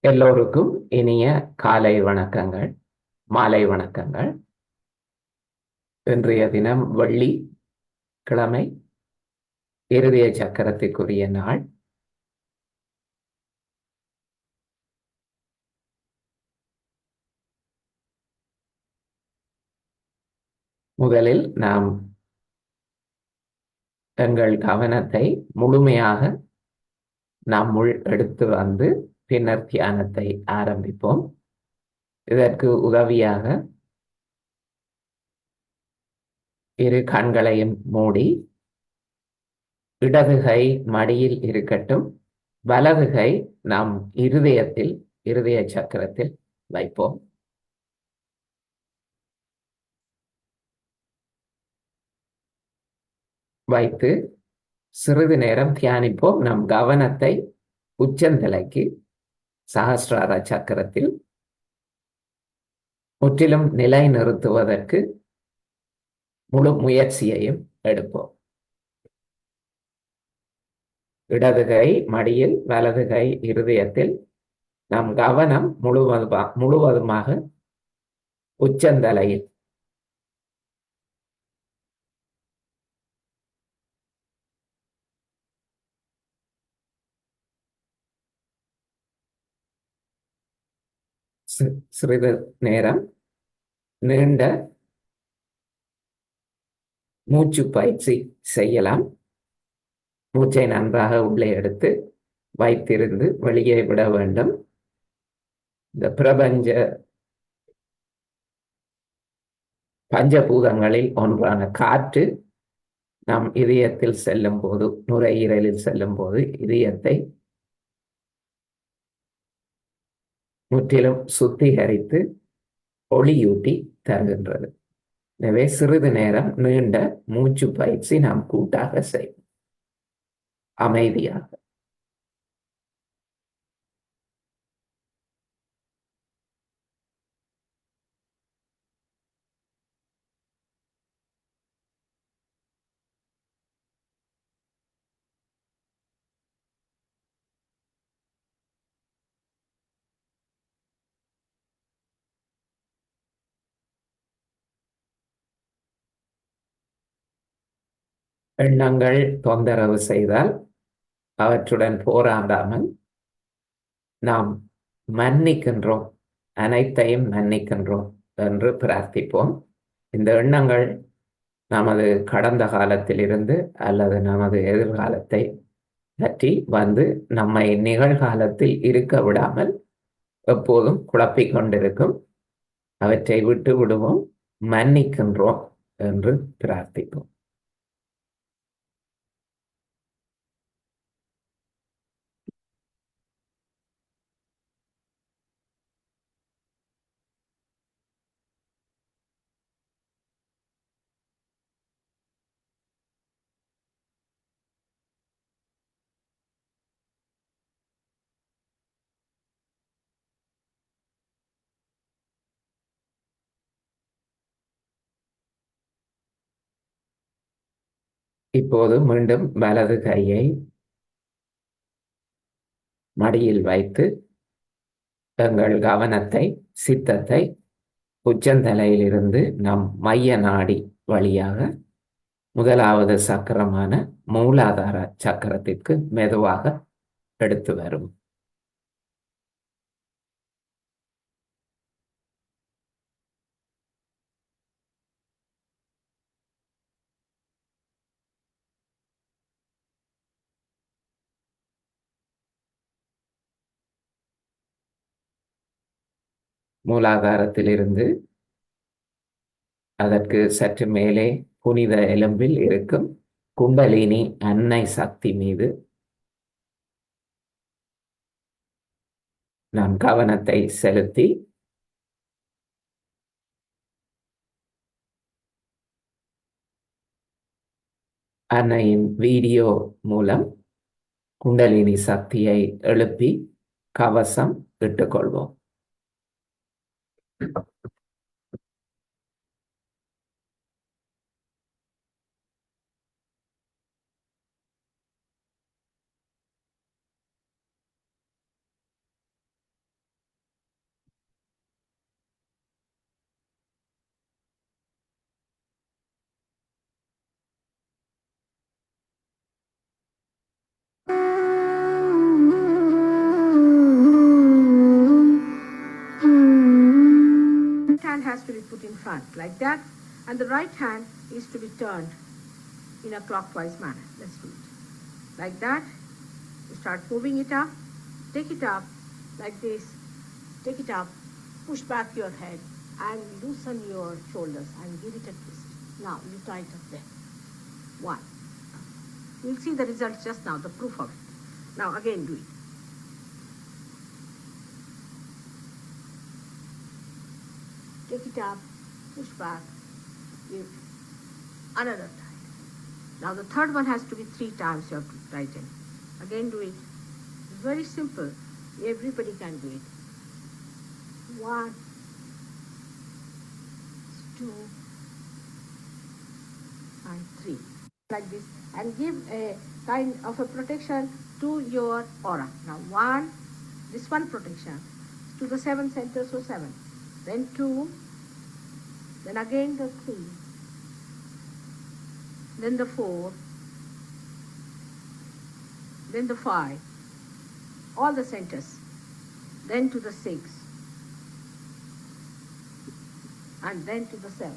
எல்லோருக்கும் இனிய காலை வணக்கங்கள், மாலை வணக்கங்கள். இன்றைய தினம் வெள்ளி கிழமை, இருதய சக்கரத்திற்குரிய நாள். முதலில் நாம் எங்கள் கவனத்தை முழுமையாக நம்முள் எடுத்து வந்து பின்னர் தியானத்தை ஆரம்பிப்போம். இதற்கு உதவியாக இரு கண்களையும் மூடி இடது கை மடியில் இருக்கட்டும், வலது கை நம் இருதய சக்கரத்தில் வைப்போம். வைத்து சிறிது நேரம் தியானிப்போம். நம் கவனத்தை உச்சந்தலைக்கு சஹஸ்ரார சக்கரத்தில் முற்றிலும் நிலைநிறுத்துவதற்கு முழு முயற்சியையும் எடுப்போம். இடது கை மடியில், வலது கை இருதயத்தில். நம் கவனம் முழுவதுமாக உச்சந்தலையில். சிறிது நேரம் நீண்ட மூச்சு பயிற்சி செய்யலாம். மூச்சை நன்றாக உள்ளே எடுத்து வைத்திருந்து வெளியே விட வேண்டும். இந்த பஞ்சபூதங்களில் ஒன்றான காற்று நம் இதயத்தில் செல்லும் போது, நுரையீரலில் செல்லும் போது இதயத்தை முற்றிலும் சுத்திகரித்து ஒளியூட்டி தருகின்றது. எனவே சிறிது நேரம் நீண்ட மூச்சு பயிற்சி நாம் கூட்டாக செய்வோம், அமைதியாக. எண்ணங்கள் தொந்தரவு செய்தால் அவற்றுடன் போராடாமல் நாம் மன்னிக்கின்றோம், அனைத்தையும் மன்னிக்கின்றோம் என்று பிரார்த்திப்போம். இந்த எண்ணங்கள் நமது கடந்த காலத்திலிருந்து அல்லது நமது எதிர்காலத்தை பற்றி வந்து நம்மை நிகழ்காலத்தில் இருக்க விடாமல் எப்போதும் குழப்பிக் கொண்டிருக்கும். அவற்றை விட்டு விடுவோம், மன்னிக்கின்றோம் என்று பிரார்த்திப்போம். இப்போது மீண்டும் வலது கையை மடியில் வைத்து எங்கள் கவனத்தை, சித்தத்தை உச்சந்தலையிலிருந்து நம் மைய நாடி வழியாக முதலாவது சக்கரமான மூலாதார சக்கரத்திற்கு மெதுவாக எடுத்து வரும். மூலாதாரத்திலிருந்து அதற்கு சற்று மேலே புனித எலும்பில் இருக்கும் குண்டலினி அன்னை சக்தி மீது நாம் கவனத்தை செலுத்தி அன்னையின் வீடியோ மூலம் குண்டலினி சக்தியை எழுப்பி கவசம் இட்டுக்கொள்வோம். hand has to be put in front like that, and the right hand is to be turned in a clockwise manner. Let's do it. Like that, you start moving it up, take it up like this, take it up, push back your head and loosen your shoulders and give it a twist. Now you tighten them. One. You'll see the results just now, the proof of it. Now again do it. Take it up, push back, give another time. Now the third one has to be 3 times you have to tighten. Again do it. It's very simple. Everybody can do it. 1, 2, and 3. Like this. And give a kind of a protection to your aura. Now 1, this one protection to the 7 centers, so 7. Then 2, then again the 3, then the 4, then the 5, all the centers, then to the 6, and then to the 7.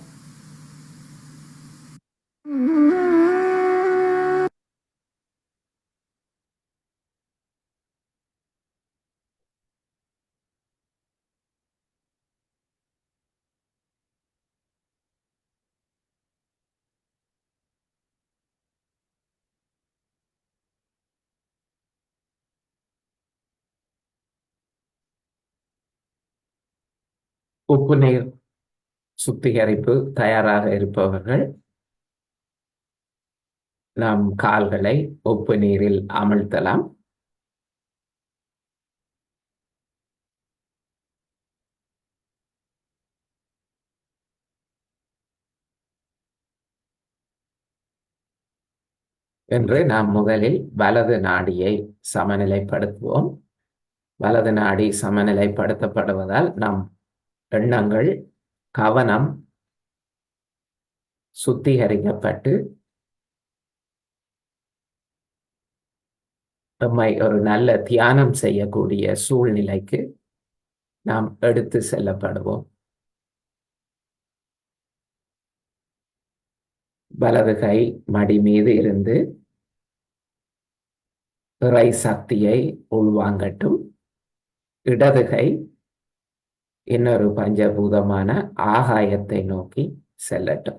உப்பு நீர் சுத்திகரிப்பு தயாராக இருப்பவர்கள் நம் கால்களை உப்பு நீரில் அமிழ்த்தலாம். என்று நாம் முதலில் வலது நாடியை சமநிலைப்படுத்துவோம். வலது நாடி சமநிலைப்படுத்தப்படுவதால் நம் எண்ணங்கள், கவனம் சுத்திகரிக்கப்பட்டு நம்மை ஒரு நல்ல தியானம் செய்யக்கூடிய சூழ்நிலைக்கு நாம் எடுத்து செல்லப்படுவோம். வலது கை மடி மீது இருந்து இறை சக்தியை உள்வாங்கட்டும். இடது கை இன்னொரு பஞ்சபூதமான ஆகாயத்தை நோக்கி செல்லட்டும்.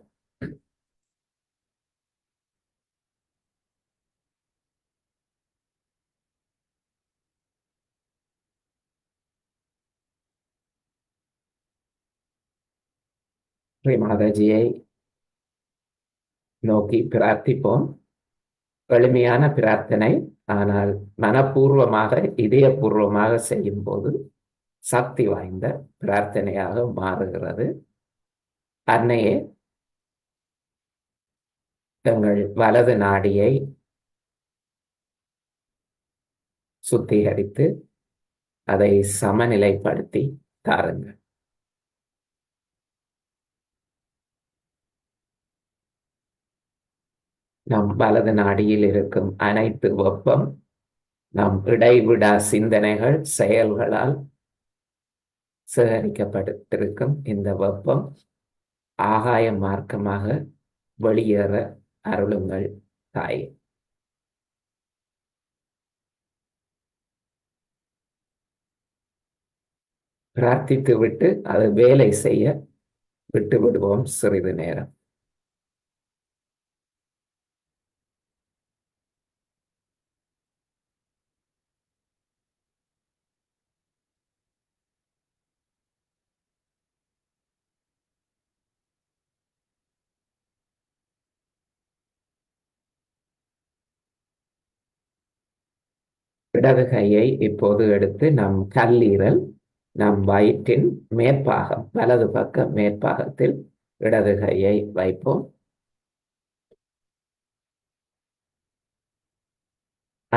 ஸ்ரீ மாதாஜியை நோக்கி பிரார்த்திப்போம். எளிமையான பிரார்த்தனை, ஆனால் மனப்பூர்வமாக இதயபூர்வமாக செய்யும் போது சக்தி வாய்ந்த பிரார்த்தனையாக மாறுகிறது. அன்னையே, எங்கள் வலது நாடியை சுத்திகரித்து அதை சமநிலைப்படுத்தி தாருங்கள். நம் வலது நாடியில் இருக்கும் அனைத்து வெப்பம் நம் இடைவிடா சிந்தனைகள், செயல்களால் சேகரிக்கப்பட்டிருக்கும் இந்த வெப்பம் ஆகாய மார்க்கமாக வெளியேற அருளுங்கள் தாயே. பிரார்த்தித்து விட்டு அது வேலை செய்ய விட்டு விடுவோம் சிறிது நேரம். இடது கையை இப்போது எடுத்து நம் கல்லீரல், நம் வயிற்றின் மேற்பாகம், வலது பக்க மேற்பாகத்தில் இடது கையை வைப்போம்.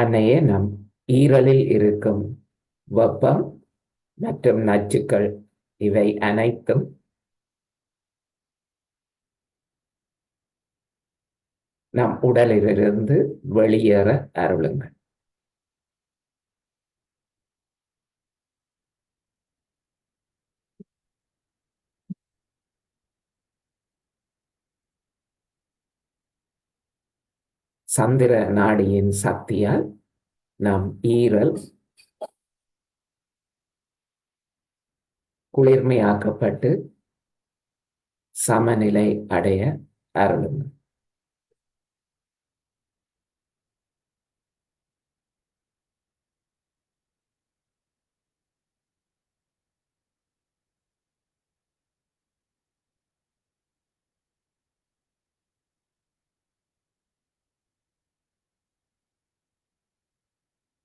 அன்னையே, நம் ஈரலில் இருக்கும் வெப்பம் மற்றும் நச்சுக்கள் இவை அனைத்தும் நம் உடலிலிருந்து வெளியேற அருளுங்கள். சந்திர நாடியின் சக்தியால் நம் ஈரல் குளிர்மையாக்கப்பட்டு சமநிலை அடைய அருளும்.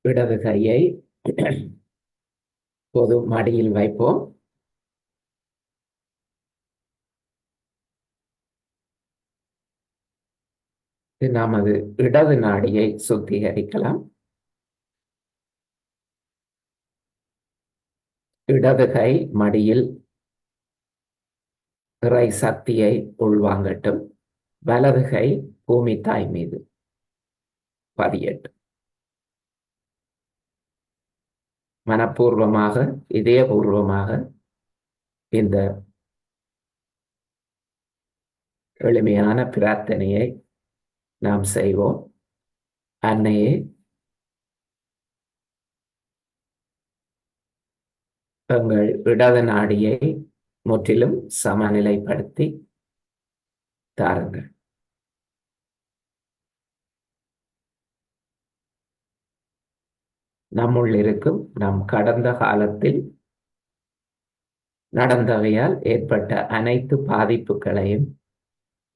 இடது கையை பொது மடியில் வைப்போம். நமது இடது நாடியை சுத்திகரிக்கலாம். இடது கை மடியில் இறை சக்தியை உள்வாங்கட்டும். வலது கை பூமி தாய் மீது பதியட்டும். மனப்பூர்வமாக, இதயபூர்வமாக இந்த எளிமையான பிரார்த்தனையை நாம் செய்வோம். அன்னையே, எங்கள் இடது நாடியை முற்றிலும் சமநிலைப்படுத்தி தாருங்கள். நம்முள் இருக்கும் நம் கடந்த காலத்தில் நடந்தவையால் ஏற்பட்ட அனைத்து பாதிப்புகளையும்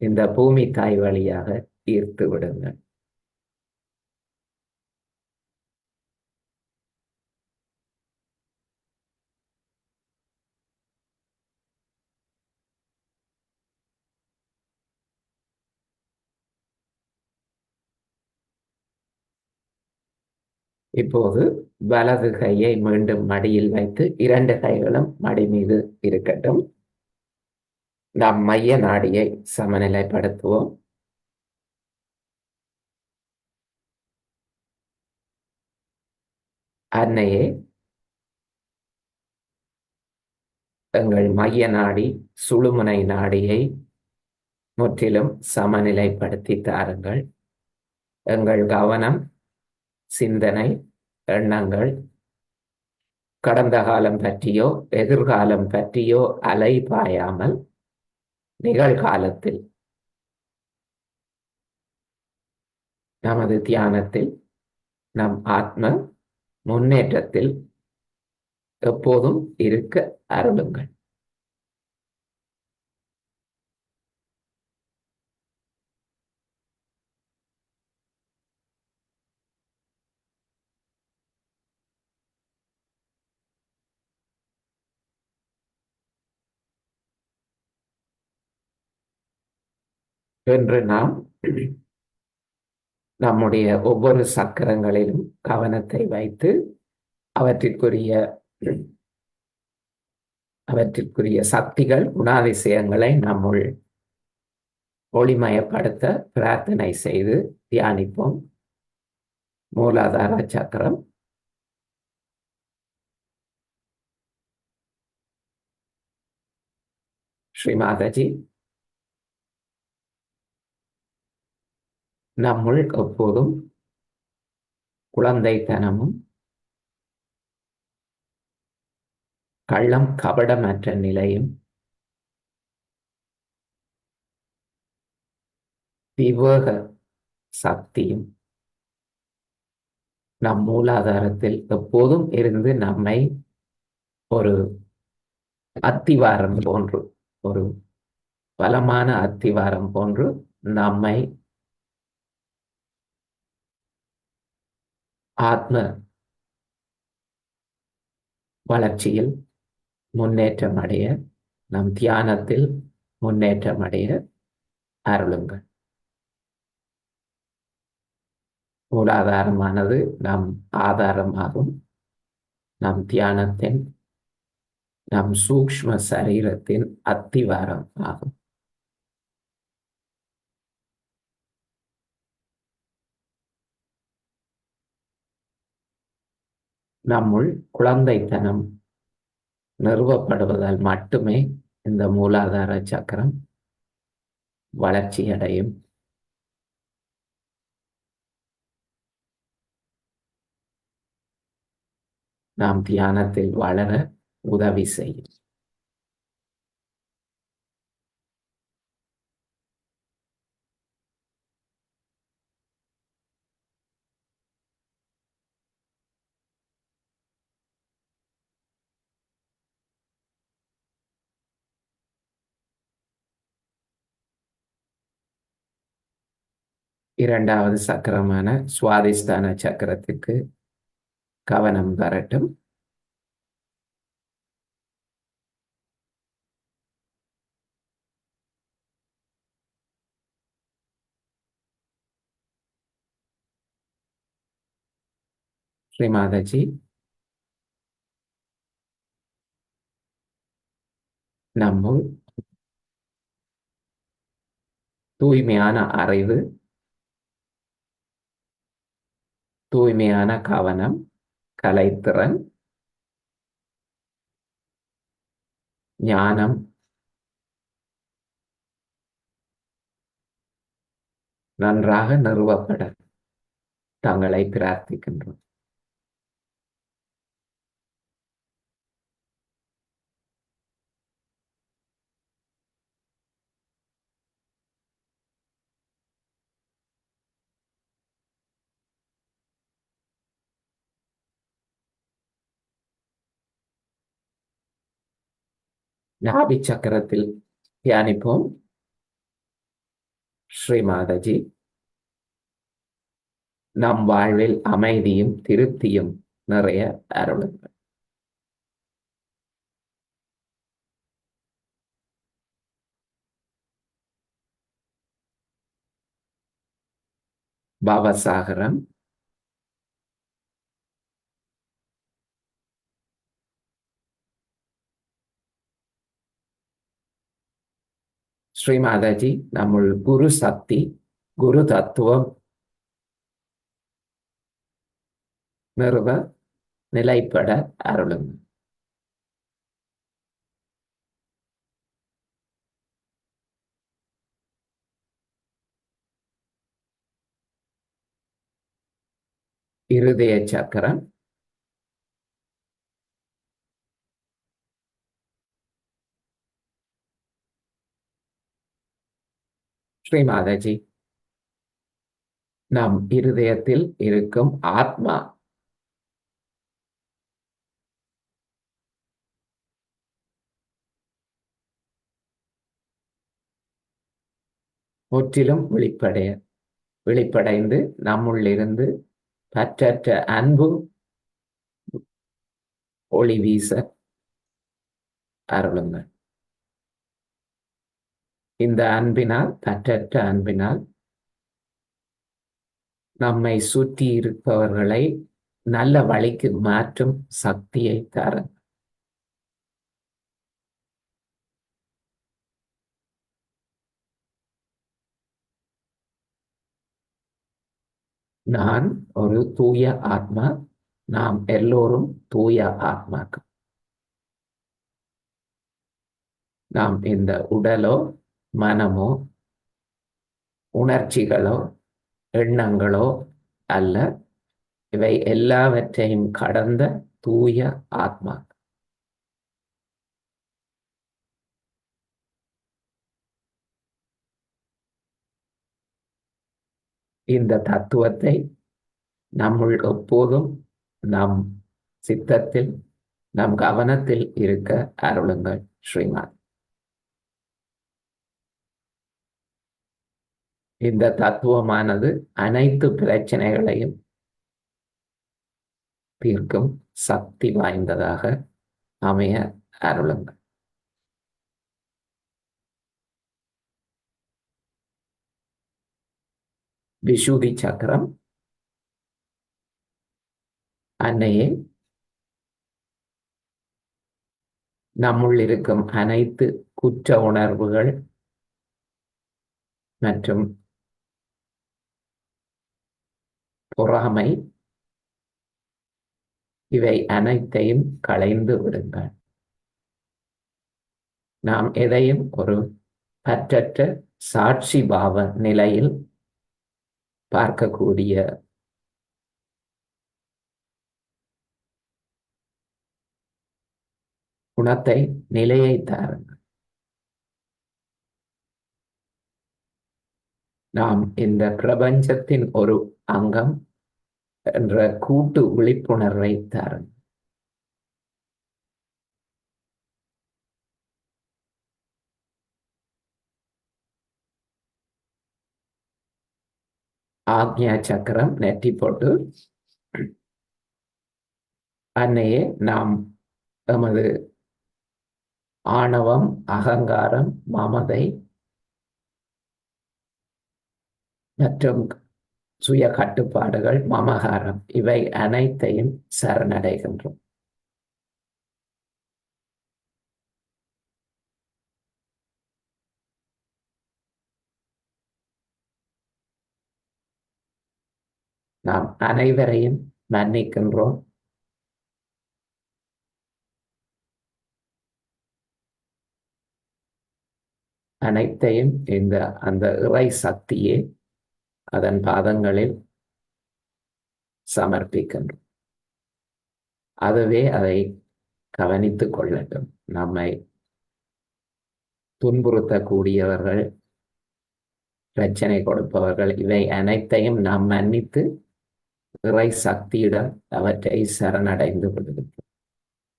இந்த பூமி தாய் வழியாக தீர்த்து விடுங்கள். இப்போது வலது கையை மீண்டும் மடியில் வைத்து இரண்டு கைகளும் மடி மீது இருக்கட்டும். நாம் மைய நாடியை சமநிலைப்படுத்துவோம். அன்னையே, எங்கள் மைய நாடி சுழுமுனை நாடியை முற்றிலும் சமநிலைப்படுத்தி தாருங்கள். எங்கள் கவனம், சிந்தனை, எண்ணங்கள் கடந்த காலம் பற்றியோ எதிர்காலம் பற்றியோ அலை பாயாமல் நிகழ்காலத்தில் நமது தியானத்தில் நம் ஆத்ம முன்னேற்றத்தில் எப்போதும் இருக்க அருளுங்கள். என்று நாம் நம்முடைய ஒவ்வொரு சக்கரங்களிலும் கவனத்தை வைத்து அவற்றிற்குரிய சக்திகள், குணாதிசயங்களை நம்முள் ஒளிமயப்படுத்த பிரார்த்தனை செய்து தியானிப்போம். மூலாதார சக்கரம், ஸ்ரீ மாதாஜி, நம்முள் எப்போதும் குழந்தைத்தனமும் கள்ளம் கபடமற்ற நிலையும் விவேக சக்தியும் நம் மூலாதாரத்தில் எப்போதும் இருந்து நம்மை ஒரு அத்திவாரம் போன்று, ஒரு பலமான அத்திவாரம் போன்று நம்மை ஆத்ம வளர்ச்சியில் முன்னேற்றம் அடைய, நம் தியானத்தில் முன்னேற்றம் அடைய அருளுங்கள். மூலாதாரமானது நம் ஆதாரமாகும். நம் தியானத்தின், நம் சூக்ஷ்ம சரீரத்தின் அத்திவாரம் ஆகும். நம்முள் குழந்தைத்தனம் நிறுவப்படுவதால் மட்டுமே இந்த மூலாதார சக்கரம் வளர்ச்சி அடையும். நாம் தியானத்தில் வளர உதவி செய்யும். இரண்டாவது சக்கரமான சுவாதிஷ்டான சக்கரத்துக்கு கவனம் வரட்டும். ஸ்ரீமாதாஜி, நம்முள் தூய்மையான அறிவு, தூய்மையான கவனம், கலைத்திறன், ஞானம், நன்றாக நிறுவப்பட தங்களை பிரார்த்திக்கின்றோம். நாபி சக்கரத்தில் தியானிப்போம். ஸ்ரீமாதாஜி, நம் வாழ்வில் அமைதியும் திருப்தியும் நிறைய அருளுங்கள். பவசாகரம், ஸ்ரீமாதாஜி, நம்முள் குரு சக்தி, குரு தத்துவம் நிறுவ நிலைப்பட அருளுங்கள். இருதய சக்கரம், ஸ்ரீமாதாஜி, நம் இருதயத்தில் இருக்கும் ஆத்மா முற்றிலும் விழிப்படைந்து நம்முள்ளிருந்து பற்றற்ற அன்பு ஒளி வீச அருளுங்கள். இந்த அன்பினால், பற்றற்ற அன்பினால் நம்மை சுற்றி இருப்பவர்களை நல்ல வழிக்கு மாற்றும் சக்தியை தரும். நான் ஒரு தூய ஆத்மா, நாம் எல்லோரும் தூய ஆத்மாக்கள். நாம் இந்த உடலோ மனமோ உணர்ச்சிகளோ எண்ணங்களோ அல்ல, இவை எல்லாவற்றையும் கடந்த தூய ஆத்மா. இந்த தத்துவத்தை நம்முள் எப்போதும் நம் சித்தத்தில், நம் கவனத்தில் இருக்க அருளுங்கள் ஸ்ரீமான். இந்த தத்துவமானது அனைத்து பிரச்சனைகளையும் தீர்க்கும் சக்தி வாய்ந்ததாக அமைய அருளுங்கள். விஷுதி சக்கரம், அன்னையே, நம்முள் இருக்கும் அனைத்து குற்ற உணர்வுகள் மற்றும் பொறாமை, இவை அனைத்தையும் களைந்து விடுங்கள். நாம் எதையும் ஒரு பற்றற்ற சாட்சி பாவ நிலையில் பார்க்கக்கூடிய குணத்தை நிலையை தாருங்கள். நாம் இந்த பிரபஞ்சத்தின் ஒரு அங்கம் என்ற கூட்டு விழிப்புணர்வை தாருங்கள். ஆக்ஞா சக்கரம் நெற்றி போட்டு அன்னையே நாம் எமது ஆணவம், அகங்காரம், மமதை மற்றும் சுய கட்டுப்பாடுகள், மமகாரம் இவை அனைத்தையும் சரணடைகின்றோம். நாம் அனைவரையும் மன்னிக்கின்றோம். அனைத்தையும் அந்த இறை சக்தியே அதன் பாதங்களில் சமர்ப்பிக்கின்றோம். அதுவே அதை கவனித்துக் கொள்ளட்டும். நம்மை துன்புறுத்தக்கூடியவர்கள், பிரச்சனை கொடுப்பவர்கள் இவை அனைத்தையும் நாம் மன்னித்து இறை சக்தியிடம் அவற்றை சரணடைந்து விடுகின்றோம்.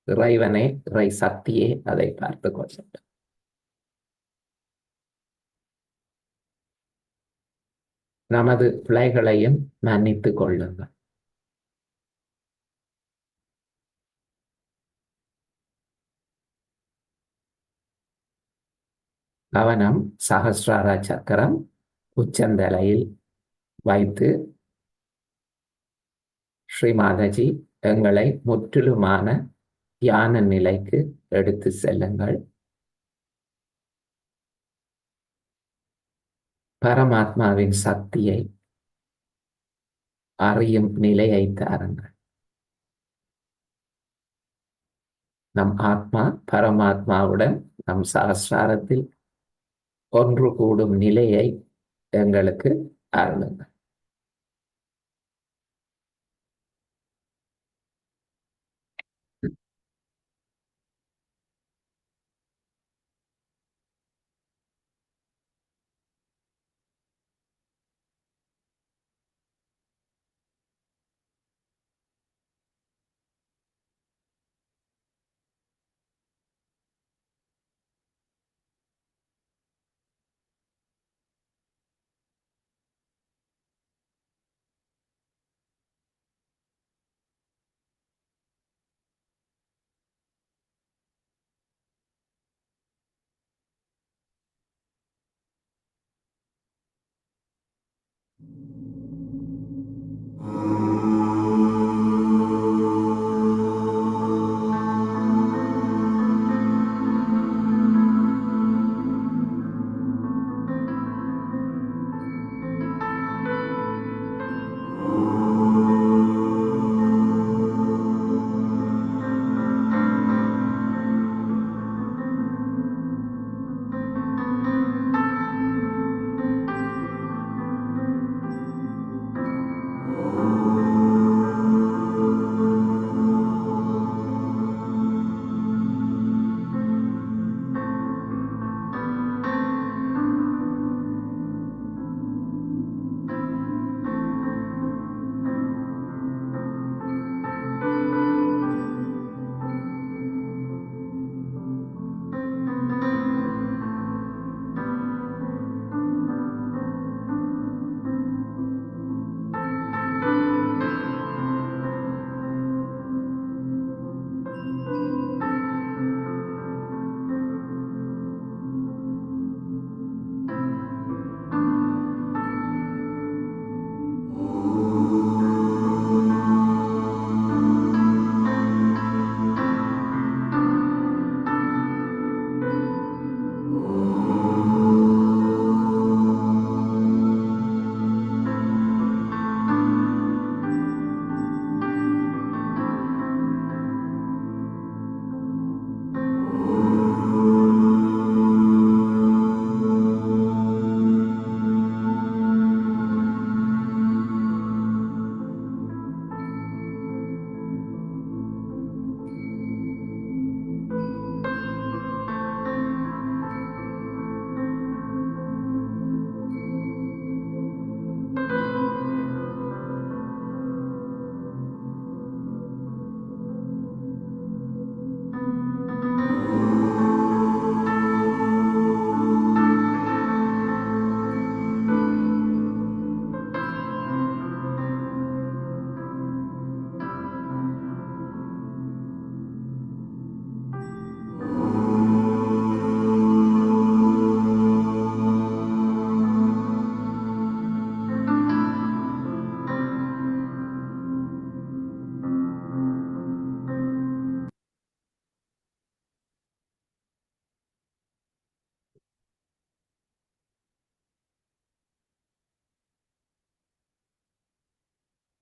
இறைவனே, இறை சக்தியே அதை பார்த்து கொள்ளட்டும். நமது பிழைகளையும் மன்னித்துக் கொள்ளுங்கள். கவனம் சகஸ்ரார சக்கரம் உச்சந்தலையில் வைத்து ஸ்ரீ மாதாஜி எங்களை முற்றிலுமான தியான நிலைக்கு எடுத்து செல்லுங்கள். பரமாத்மாவின் சக்தியை அறியும் நிலையை தாருங்கள். நம் ஆத்மா பரமாத்மாவுடன் நம் சகஸ்ராரத்தில் ஒன்று கூடும் நிலையை எங்களுக்கு அருளுங்கள்.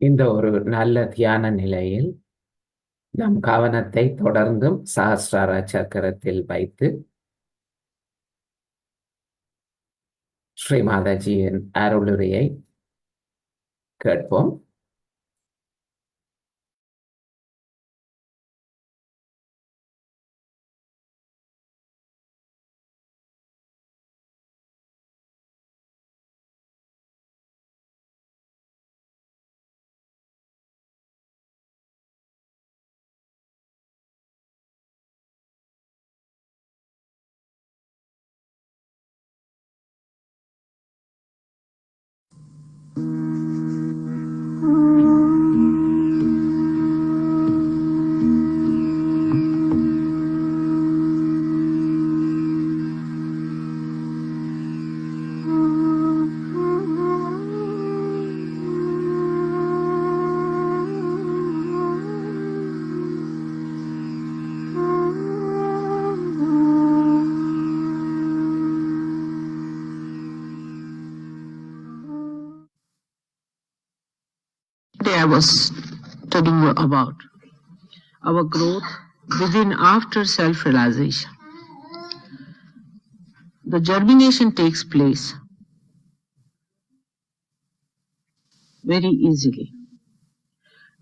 இந்த ஒரு நல்ல தியான நிலையில் நம் கவனத்தை தொடர்ந்தும் சஹஸ்ரார சக்கரத்தில் வைத்து ஸ்ரீ மாதாஜியின் அருளுரையை கேட்போம். I was telling you about our growth within after self-realization. The germination takes place very easily.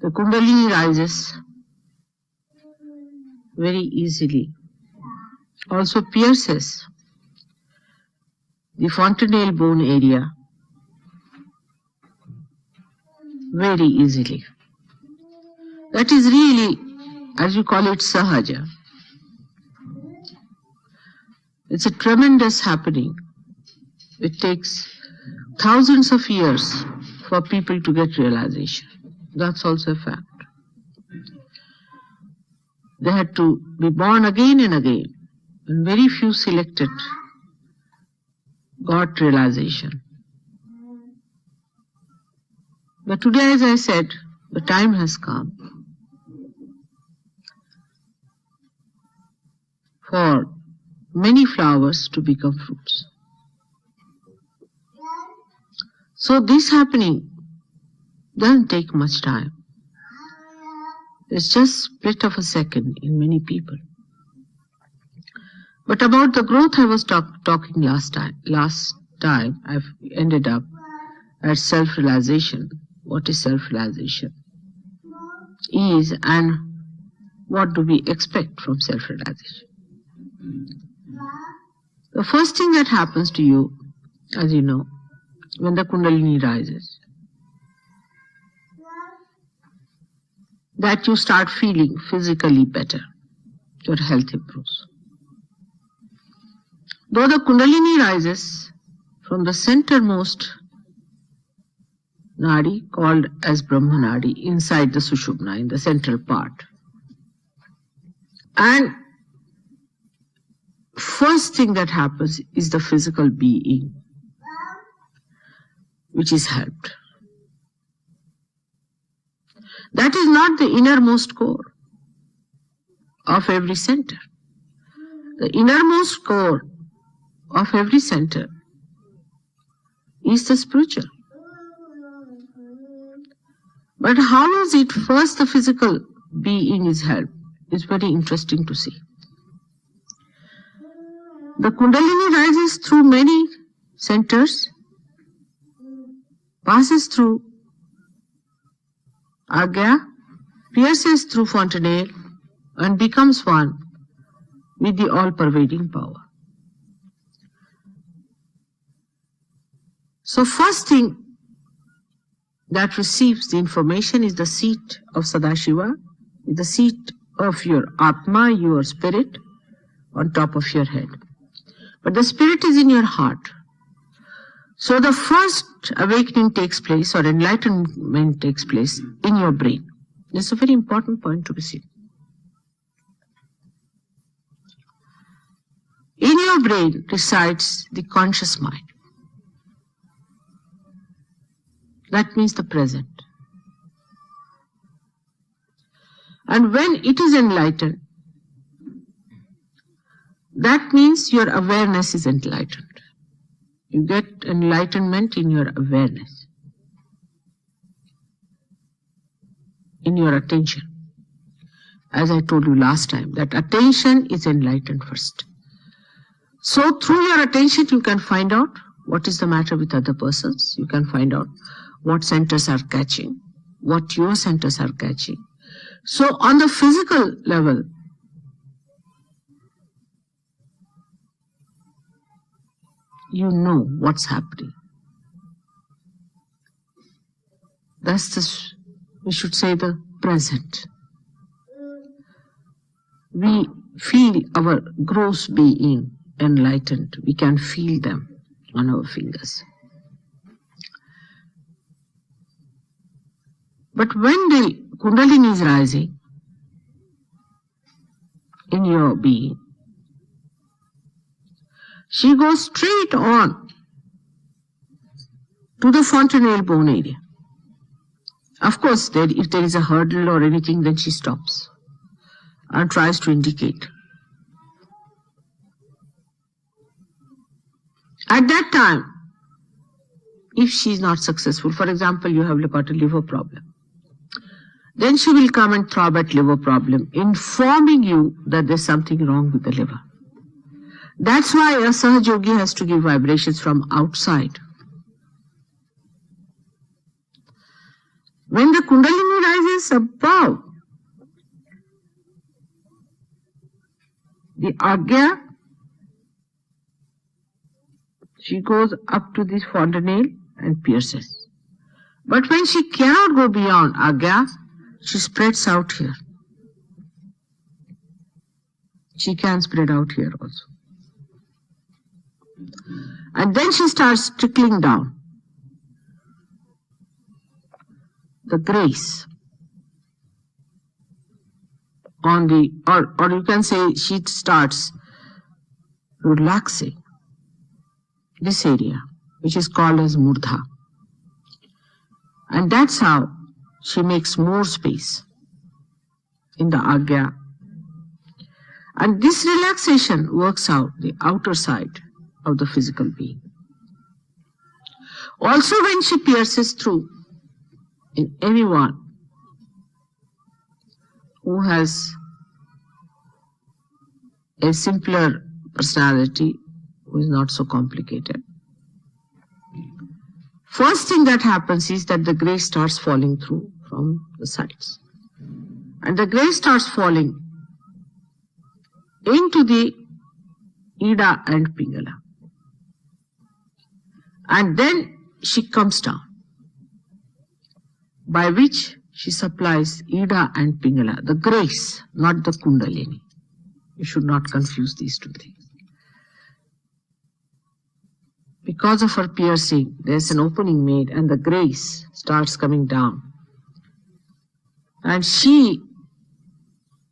The Kundalini rises very easily. Also pierces the fontanelle bone area very easily. That is really, as you call it, sahaja. It's a tremendous happening. It takes thousands of years for people to get realization. That's also a fact. They had to be born again and again, and very few selected got realization. But today, as I said, the time has come for many flowers to become fruits. So this happening doesn't take much time. It's just split of a second in many people. But about the growth I was talking last time, I've ended up at self-realization. What is self-realization? Is and what do we expect from self-realization? The first thing that happens to you, as you know, when the Kundalini rises, that you start feeling physically better, your health improves. Though the Kundalini rises from the centermost Nadi, called as Brahma Nadi, inside the Sushumna, in the central part. And first thing that happens is the physical being, which is helped. That is not the innermost core of every center. The innermost core of every center is the spiritual. But how is it first the physical being is helped? It's very interesting to see. The Kundalini rises through many centers, passes through Agya, pierces through fontanelle, and becomes one with the all-pervading power. So first thing that receives the information is the seat of Sadashiva, the seat of your Atma, your spirit, on top of your head. But the spirit is in your heart. So the first awakening takes place, or enlightenment takes place, in your brain. This is a very important point to be seen. In your brain resides the conscious mind. That means the present. And when it is enlightened, that means your awareness is enlightened. You get enlightenment in your awareness. in your attention. As I told you last time, that attention is enlightened first. So through your attention, you can find out what is the matter with other persons. You can find out what centers are catching, what your centers are catching. So on the physical level, you know what's happening. That's the, we should say, the present. We feel our gross being enlightened. We can feel them on our fingers. But when the Kundalini is rising in your being, she goes straight on to the fontanelle bone area. Of course, if there is a hurdle or anything, then she stops and tries to indicate. At that time, if she is not successful, for example, you have got a liver problem, then she will come and throb at liver problem, informing you that there's something wrong with the liver. That's why a Sahaj Yogi has to give vibrations from outside. When the Kundalini rises above, the Agya, she goes up to this fontanelle and pierces. But when she cannot go beyond Agya, she spreads out here. She can spread out here also. And then she starts trickling down. The grace on the, or you can say she starts relaxing this area, which is called as Murdha. And that's how she makes more space in the Agya. And this relaxation works out the outer side of the physical being. Also, when she pierces through in anyone who has a simpler personality, who is not so complicated, first thing that happens is that the grace starts falling through from the sides. And the grace starts falling into the Ida and Pingala. And then she comes down, by which she supplies Ida and Pingala, the grace, not the Kundalini. You should not confuse these two things. Because of her piercing, there's an opening made and the grace starts coming down. And she,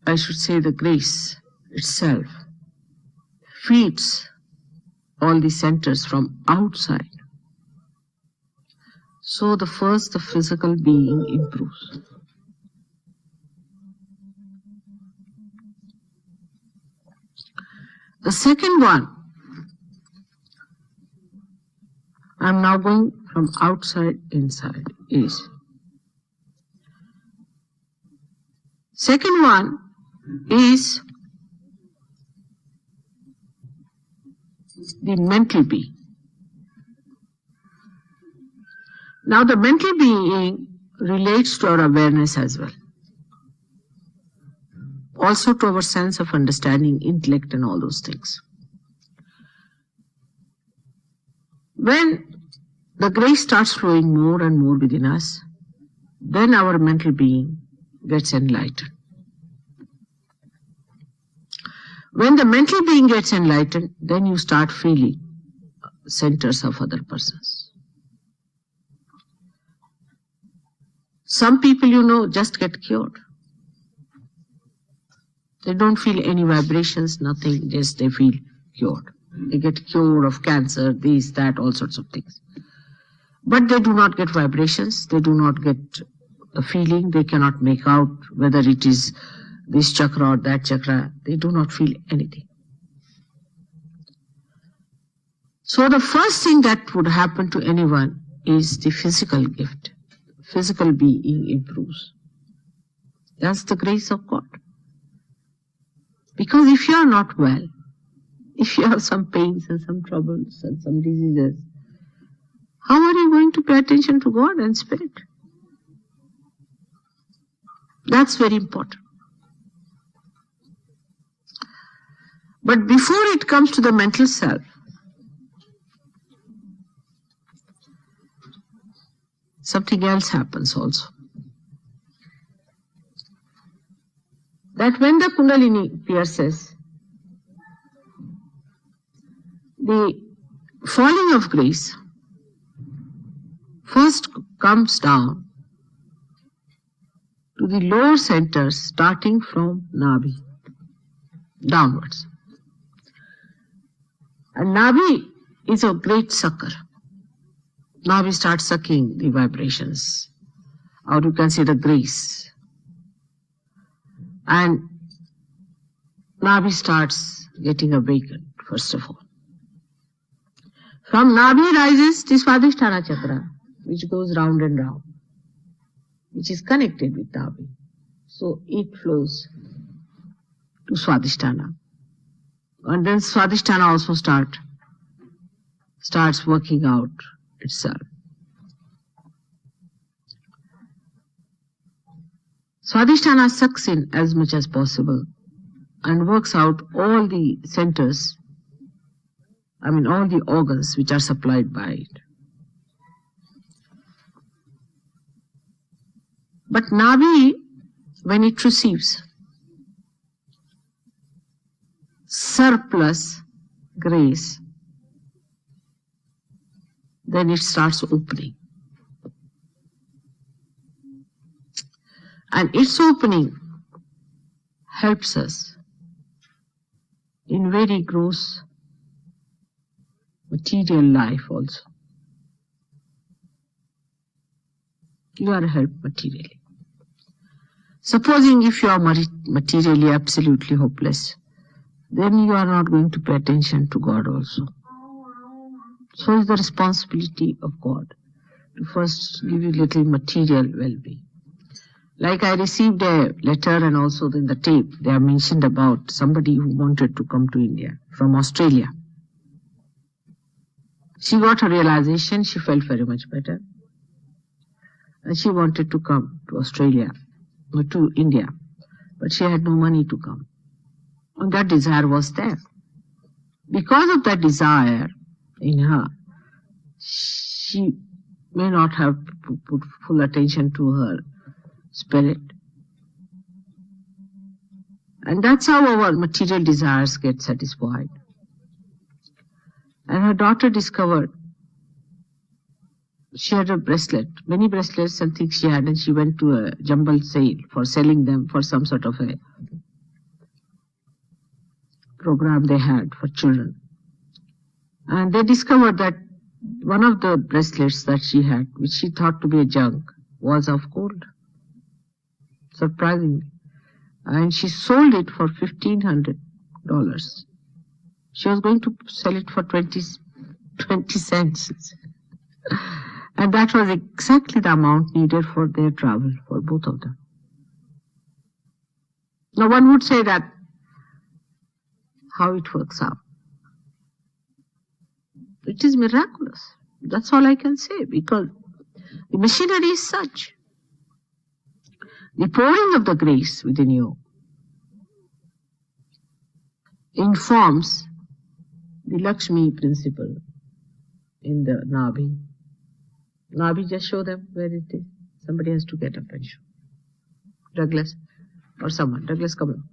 I should say the grace itself, feeds all the centers from outside. So the physical being improves. The second one, I'm now going from outside inside, is. Second one is the mental being. Now the mental being relates to our awareness as well. Also to our sense of understanding, intellect and all those things. When the grace starts flowing more and more within us, then our mental being gets enlightened. When the mental being gets enlightened, then you start feeling centers of other persons. Some people, just get cured. They don't feel any vibrations, nothing, just they feel cured. They get cured of cancer, this, that, all sorts of things. But they do not get vibrations, they do not get the feeling, they cannot make out whether it is this chakra or that chakra, they do not feel anything. So the first thing that would happen to anyone is the physical gift. Physical being improves. That's the grace of God. Because if you are not well, if you have some pains and some troubles and some diseases, how are you going to pay attention to God and Spirit? That's very important. But before it comes to the mental self, something else happens also. That when the Kundalini pierces, the falling of grace first comes down to the lower centers starting from Nabi downwards. And Nabi is a great sucker. Nabi starts sucking the vibrations, or you can say the grace. And Nabi starts getting awakened, first of all. From Nabi rises the Swadhisthana Chakra, which goes round and round, which is connected with Nabi. So it flows to Swadhisthana. And then Swadhisthana also starts working out itself. Swadhisthana sucks in as much as possible and works out all the centers, all the organs which are supplied by it. But Nabi, when it receives surplus grace, then it starts opening. And its opening helps us in very gross material life also. You are helped materially. Supposing if you are materially absolutely hopeless, then you are not going to pay attention to God also. So it's the responsibility of God to first give you little material well-being. Like I received a letter, and also in the tape they are mentioned about somebody who wanted to come to India from Australia. She got a realization, she felt very much better, and she wanted to come to Australia, or to India, but she had no money to come. And that desire was there. Because of that desire in her, she may not have put full attention to her spirit. And that's how our material desires get satisfied. And her daughter discovered she had a bracelet, many bracelets and things she had, and she went to a jumble sale for selling them for some sort of a program they had for children. And they discovered that one of the bracelets that she had, which she thought to be a junk, was of gold. Surprisingly. And she sold it for $1,500. She was going to sell it for 20 cents. And that was exactly the amount needed for their travel, for both of them. Now one would say that how it works out. It is miraculous. That's all I can say, because the machinery is such. The pouring of the grace within you informs the Lakshmi principle in the Nabi. Nabi, just show them where it is. Somebody has to get up and show. Douglas, or someone. Douglas, come on.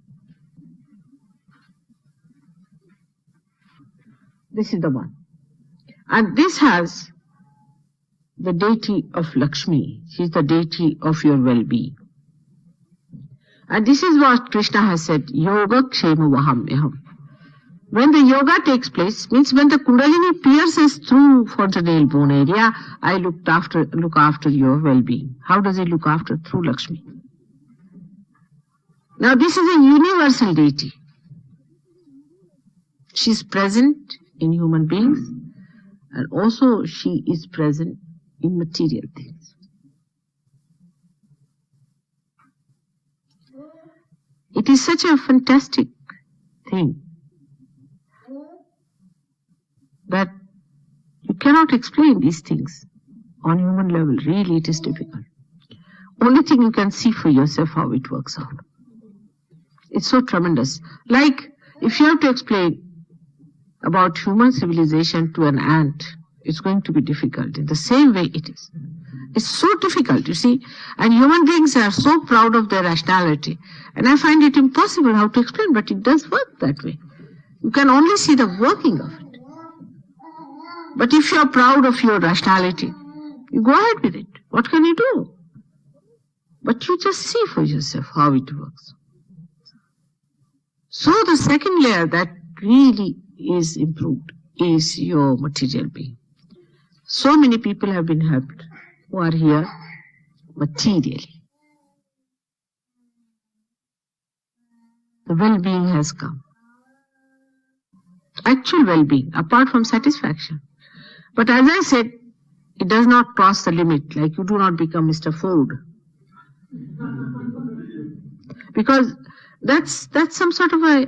This is the one. And this has the deity of Lakshmi. She is the deity of your well-being. And this is what Krishna has said, Yoga Kshema Vahamyaham. When the yoga takes place, means when the Kundalini pierces through for the nail bone area, I look after your well-being. How does it look after? Through Lakshmi. Now this is a universal deity. She is present in human beings, and also she is present in material things. It is such a fantastic thing that you cannot explain these things on human level. Really, it is difficult. Only thing you can see for yourself how it works out. It's so tremendous. Like, if you have to explain about human civilization to an ant, it's going to be difficult. In the same way it is. It's so difficult, you see. And human beings are so proud of their rationality. And I find it impossible how to explain, but it does work that way. You can only see the working of it. But if you are proud of your rationality, you go ahead with it. What can you do? But you just see for yourself how it works. So the second layer that really is improved is your material being. So many people have been helped who are here materially. The well-being has come. Actual well-being, apart from satisfaction. But as I said, it does not cross the limit, like you do not become Mr. Ford. Because that's some sort of a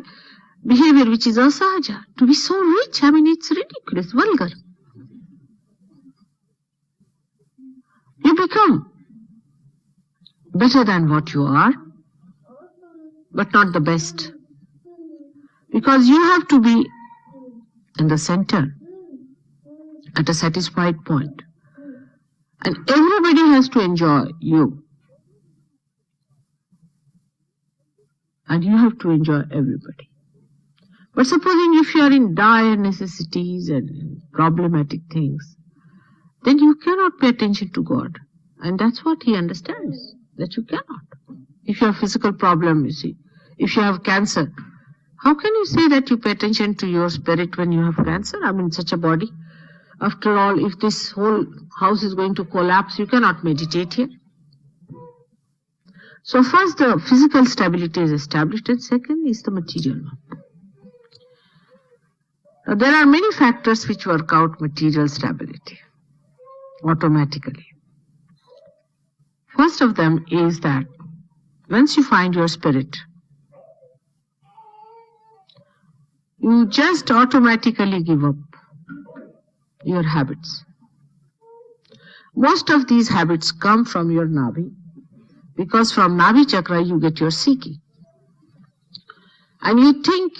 behavior which is asahaja. To be so rich, I mean, it's ridiculous, vulgar. You become better than what you are, but not the best. Because you have to be in the center at a satisfied point. And everybody has to enjoy you. And you have to enjoy everybody. But supposing if you are in dire necessities and problematic things, then you cannot pay attention to God. And that's what He understands, that you cannot. If you have physical problem, you see, if you have cancer, how can you say that you pay attention to your spirit when you have cancer? I mean, such a body. After all, if this whole house is going to collapse, you cannot meditate here. So first the physical stability is established, and second is the material one. Now, there are many factors which work out material stability automatically. First of them is that once you find your spirit, you just automatically give up your habits. Most of these habits come from your Navi, because from Navi Chakra you get your seeking. And you think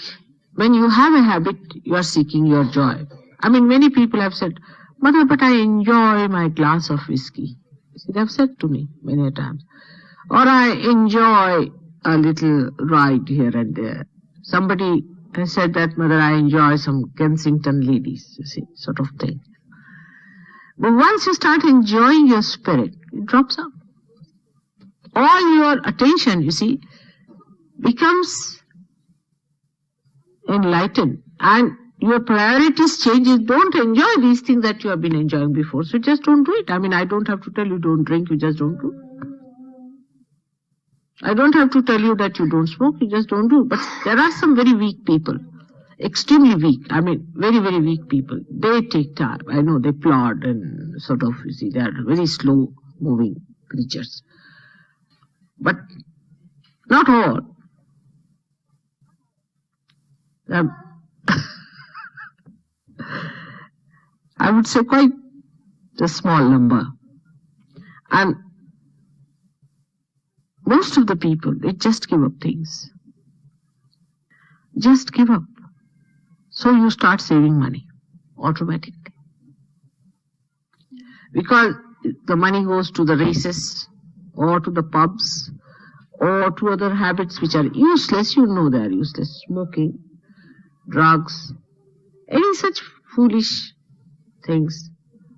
when you have a habit, you are seeking your joy. I mean, many people have said, Mother, but I enjoy my glass of whiskey. See, they have said to me many times. Or I enjoy a little ride here and there. Somebody has said that, Mother, I enjoy some Kensington ladies, you see, sort of thing. But once you start enjoying your spirit, it drops out. All your attention, you see, becomes enlightened, and your priorities change. You don't enjoy these things that you have been enjoying before, so just don't do it. I mean, I don't have to tell you don't drink, you just don't do. I don't have to tell you that you don't smoke, you just don't do. But there are some very weak people, extremely weak, I mean, very, very weak people. They take time, I know, they plod and sort of, you see, they are very slow moving creatures. But not all. I would say quite a small number. And most of the people, they just give up things. Just give up. So you start saving money automatically. Because the money goes to the races, or to the pubs, or to other habits which are useless. You know they are useless. Smoking, drugs, any such foolish things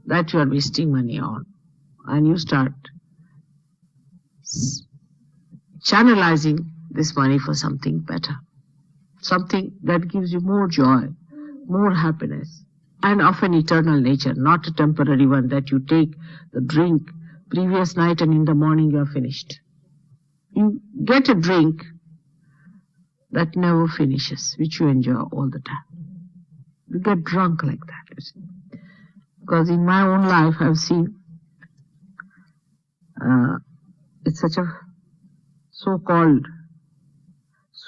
that you are wasting money on. And you start channelizing this money for something better. Something that gives you more joy, more happiness, and of an eternal nature, not a temporary one that you take the drink previous night and in the morning you are finished. You get a drink that never finishes, which you enjoy all the time. You get drunk like that, you see. Because in my own life I've seen it's such a so-called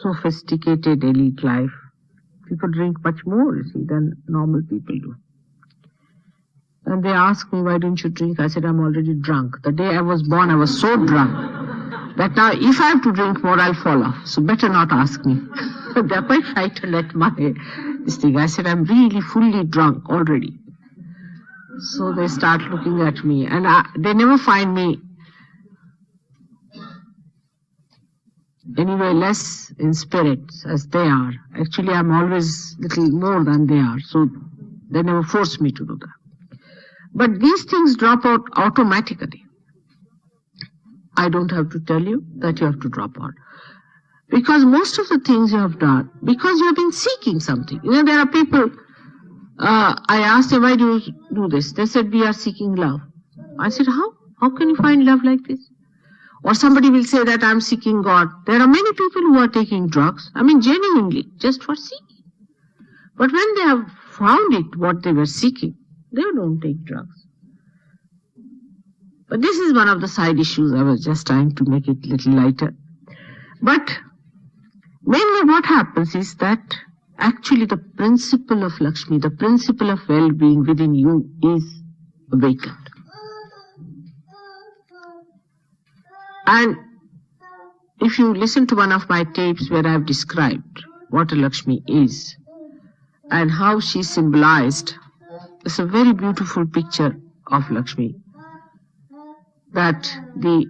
sophisticated elite life. People drink much more, you see, than normal people do. And they asked me, why don't you drink? I said, I'm already drunk. The day I was born, I was so drunk that now if I have to drink more, I'll fall off. So better not ask me. They're quite frightened at this thing. I said, I'm really fully drunk already. So they start looking at me, and they never find me anyway less in spirits as they are. Actually, I'm always little more than they are, so they never force me to do that. But these things drop out automatically. I don't have to tell you that you have to drop out. Because most of the things you have done, because you have been seeking something. You know, there are people, I asked them, why do you do this? They said, we are seeking love. I said, how? How can you find love like this? Or somebody will say that I'm seeking God. There are many people who are taking drugs, I mean genuinely, just for seeking. But when they have found it, what they were seeking, they don't take drugs. But this is one of the side issues. I was just trying to make it a little lighter. But mainly what happens is that actually the principle of Lakshmi, the principle of well-being within you is awakened. And if you listen to one of my tapes where I have described what a Lakshmi is and how she symbolized, it's a very beautiful picture of Lakshmi that the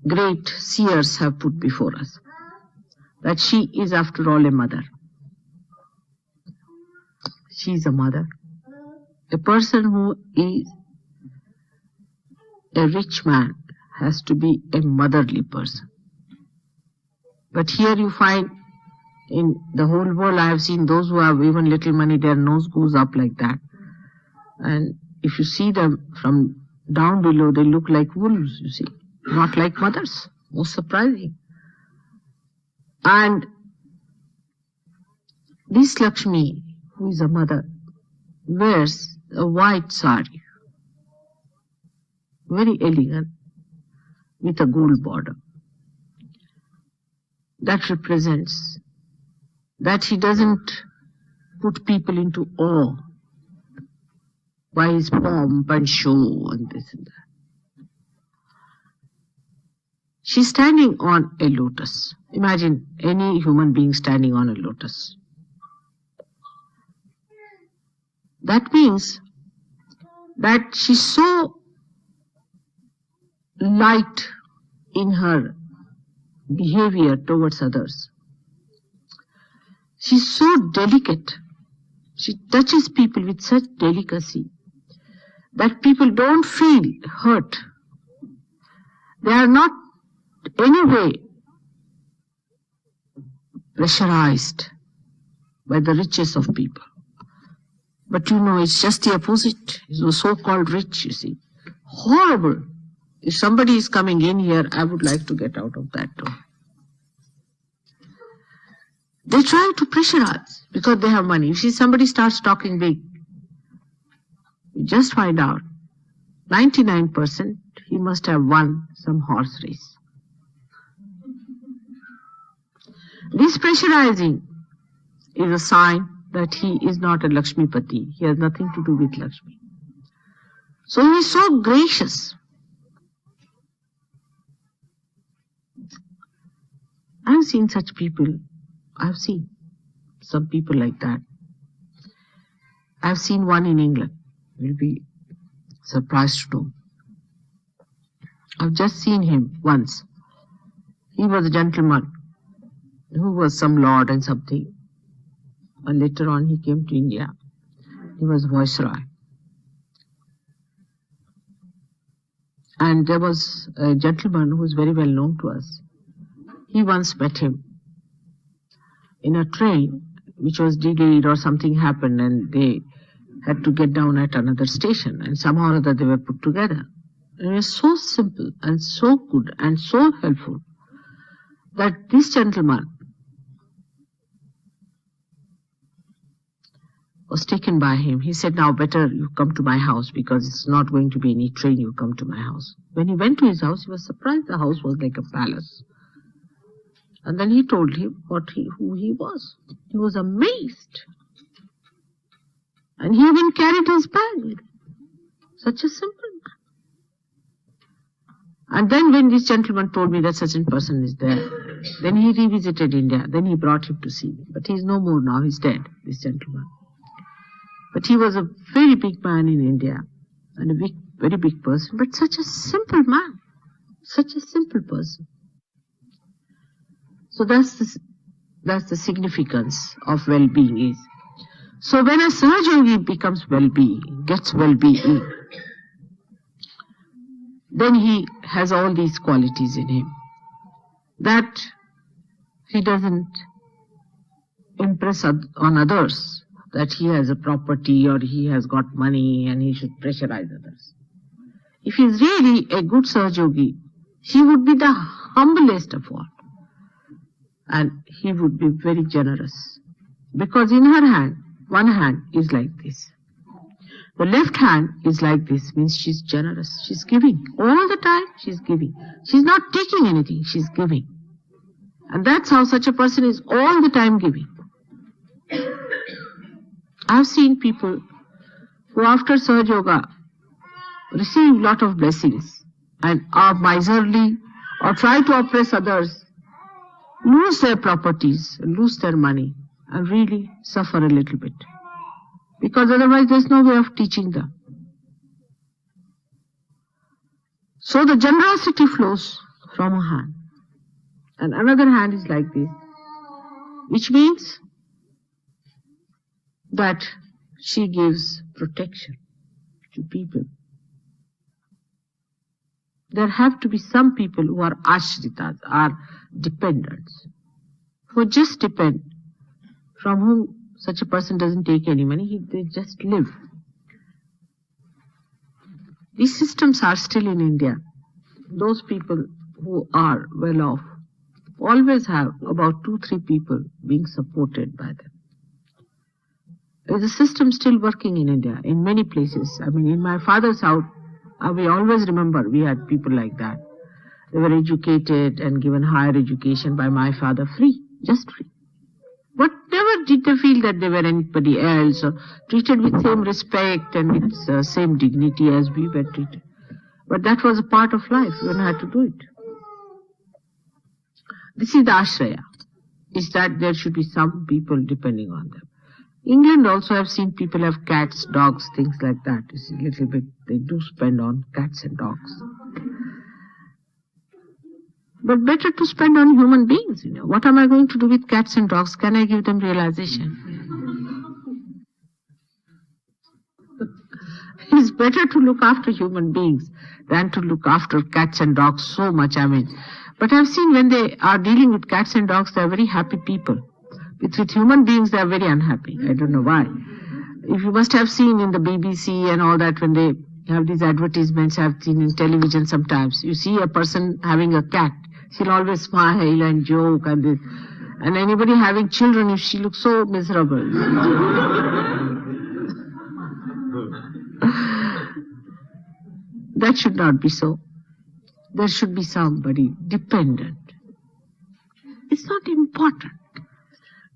great seers have put before us. That she is after all a mother. She is a mother. A person who is a rich man has to be a motherly person. But here you find in the whole world, I have seen those who have even little money, their nose goes up like that. And if you see them from down below, they look like wolves, you see, not like mothers. Most surprising. And this Lakshmi, who is a mother, wears a white sari, very elegant, with a gold border. That represents that he doesn't put people into awe by his pomp and show and this and that. She's standing on a lotus. Imagine any human being standing on a lotus. That means that she's so light in her behavior towards others. She's so delicate. She touches people with such delicacy that people don't feel hurt. They are not anyway pressurized by the riches of people. But you know, it's just the opposite. It's the so-called rich, you see. Horrible. If somebody is coming in here, I would like to get out of that door. They try to pressurize because they have money. You see, somebody starts talking big. You just find out 99% he must have won some horse race. This pressurizing is a sign that he is not a Lakshmipati. He has nothing to do with Lakshmi. So he is so gracious. I have seen such people. I have seen some people like that. I have seen one in England. You'll be surprised to know. I've just seen him once. He was a gentleman who was some lord and something. And later on he came to India. He was Viceroy. And there was a gentleman who was very well known to us. He once met him in a train which was delayed or something happened and they had to get down at another station and somehow or other they were put together. And it was so simple and so good and so helpful that this gentleman was taken by him. He said, now better you come to my house because it's not going to be any train, you come to my house. When he went to his house, he was surprised the house was like a palace. And then he told him who he was. He was amazed. And he even carried his bag. Such a simple man. And then when this gentleman told me that such a person is there, then he revisited India. Then he brought him to see me. But he's no more now. He's dead, this gentleman. But he was a very big man in India. And a very big person. But such a simple man. Such a simple person. So that's the significance of well-being is. So when a Sahaja Yogi becomes well-being, gets well-being, then he has all these qualities in him. That he doesn't impress on others that he has a property or he has got money and he should pressurize others. If he is really a good Sahaja Yogi, he would be the humblest of all. And he would be very generous. Because in her hand, one hand is like this. The left hand is like this, means she's generous. She's giving. All the time she's giving. She's not taking anything, she's giving. And that's how such a person is all the time giving. I've seen people who after Sahaja Yoga receive a lot of blessings and are miserly or try to oppress others, lose their properties, lose their money, and really suffer a little bit. Because otherwise there's no way of teaching them. So the generosity flows from a hand. And another hand is like this, which means that she gives protection to people. There have to be some people who are ashritas, are dependents, who just depend, from whom such a person doesn't take any money, they just live. These systems are still in India. Those people who are well off always have about 2-3 people being supported by them. There's a system still working in India, in many places. I mean, in my father's house, we always remember we had people like that. They were educated and given higher education by my father free, just free. But never did they feel that they were anybody else or treated with same respect and with same dignity as we were treated. But that was a part of life. One had to do it. This is the ashraya, is that there should be some people depending on them. England also I've seen people have cats, dogs, things like that. You see, a little bit they do spend on cats and dogs. But better to spend on human beings, you know. What am I going to do with cats and dogs? Can I give them realization? It's better to look after human beings than to look after cats and dogs so much, I mean. But I've seen when they are dealing with cats and dogs, they are very happy people. With human beings, they are very unhappy. I don't know why. If you must have seen in the BBC and all that, when they have these advertisements, I've seen in television sometimes, you see a person having a cat, she'll always smile and joke and this. And anybody having children, if she looks so miserable. That should not be so. There should be somebody dependent. It's not important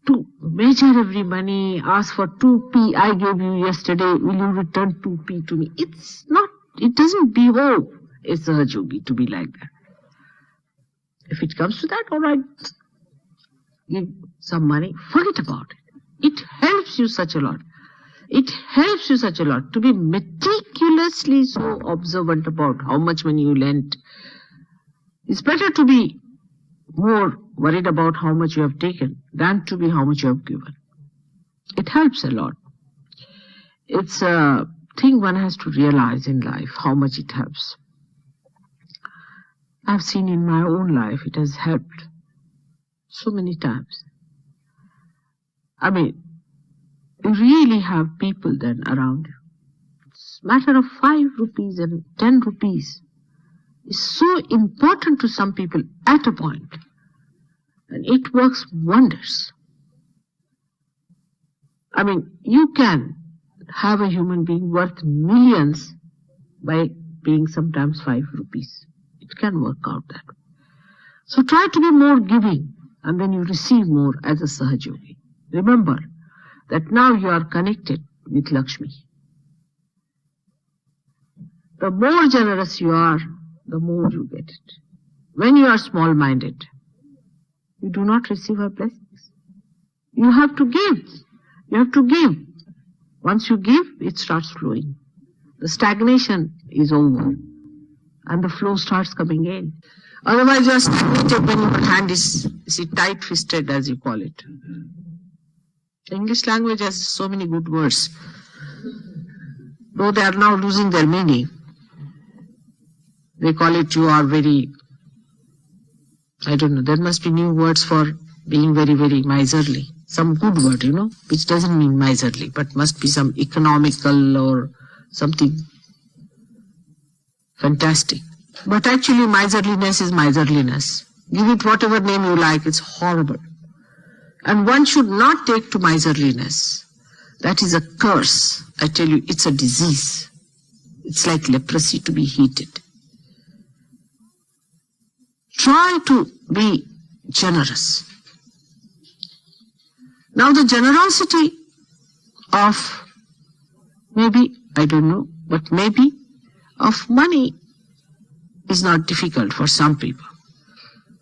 to measure every money, ask for 2p I gave you yesterday, will you return 2p to me? It's not, it doesn't behove a Sahaja Yogi to be like that. If it comes to that, all right, give some money, forget about it. It helps you such a lot. It helps you such a lot to be meticulously so observant about how much money you lent. It's better to be more worried about how much you have taken than to be how much you have given. It helps a lot. It's a thing one has to realize in life, how much it helps. I've seen in my own life it has helped so many times. I mean, you really have people then around you. It's a matter of 5 rupees and 10 rupees. Is so important to some people at a point. And it works wonders. I mean, you can have a human being worth millions by paying sometimes 5 rupees. It can work out that way. So try to be more giving and then you receive more as a Sahajogi. Remember that now you are connected with Lakshmi. The more generous you are, the more you get it. When you are small-minded, you do not receive her blessings. You have to give. You have to give. Once you give, it starts flowing. The stagnation is over, and the flow starts coming in. Otherwise, you are stagnated when your hand is tight-fisted, as you call it. The English language has so many good words, though they are now losing their meaning. They call it, you are very, I don't know, there must be new words for being very, very miserly. Some good word, which doesn't mean miserly, but must be some economical or something fantastic. But actually, miserliness is miserliness. Give it whatever name you like, it's horrible. And one should not take to miserliness. That is a curse. I tell you, it's a disease. It's like leprosy to be heated. Try to be generous. Now the generosity of maybe, I don't know, but maybe of money is not difficult for some people.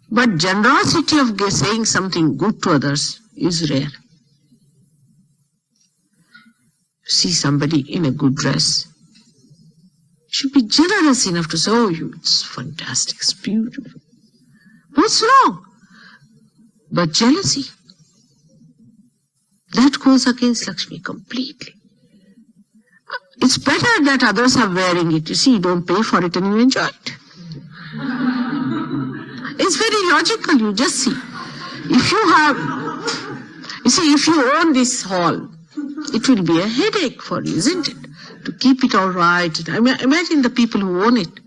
But generosity of saying something good to others is rare. See somebody in a good dress, should be generous enough to say, oh, it's fantastic, it's beautiful. What's wrong? But jealousy, that goes against Lakshmi completely. It's better that others are wearing it. You see, you don't pay for it and you enjoy it. It's very logical, you just see. If you own this hall, it will be a headache for you, isn't it? To keep it all right. Imagine the people who own it,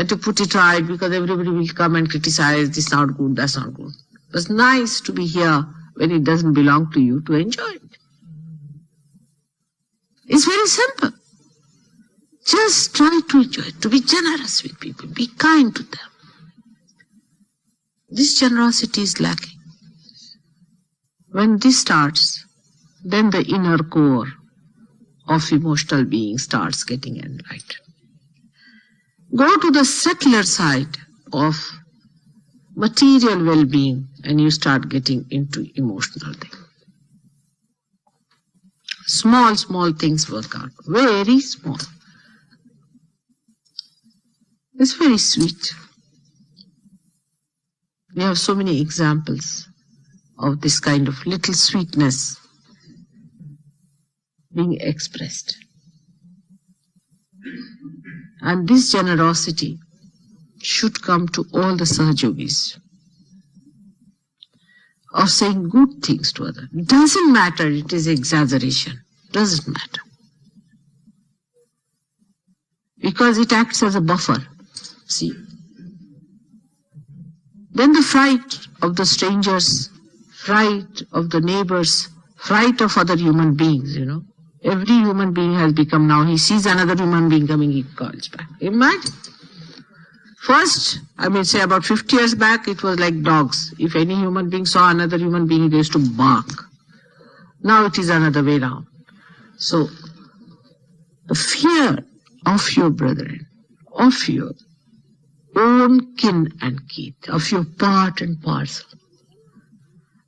to put it right, because everybody will come and criticize, this is not good, that's not good. It's nice to be here when it doesn't belong to you, to enjoy it. It's very simple. Just try to enjoy it, to be generous with people, be kind to them. This generosity is lacking. When this starts, then the inner core of emotional being starts getting enlightened. Go to the settler side of material well-being and you start getting into emotional things. Small things work out, very small. It's very sweet. We have so many examples of this kind of little sweetness being expressed. And this generosity should come to all the Sahajogis of saying good things to others. Doesn't matter, it is exaggeration. Doesn't matter. Because it acts as a buffer. See? Then the fright of the strangers, fright of the neighbors, fright of other human beings, Every human being has become now, he sees another human being coming, he calls back. Imagine. First, say about 50 years back, it was like dogs. If any human being saw another human being, he used to bark. Now it is another way round. So, the fear of your brethren, of your own kin and kin, of your part and parcel.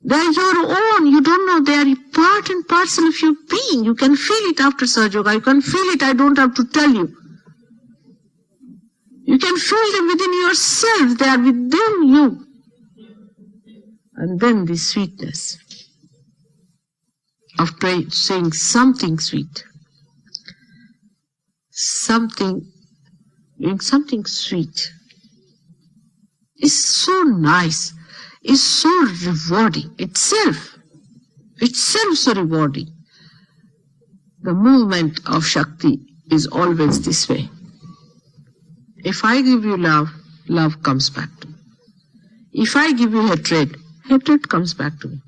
They are your own. You don't know. They are part and parcel of your being. You can feel it after Sahaja Yoga. You can feel it. I don't have to tell you. You can feel them within yourself. They are within you. And then the sweetness of saying something sweet. Doing something sweet is so nice. Is so rewarding itself so rewarding. The movement of Shakti is always this way. If I give you love, love comes back to me. If I give you hatred, hatred comes back to me.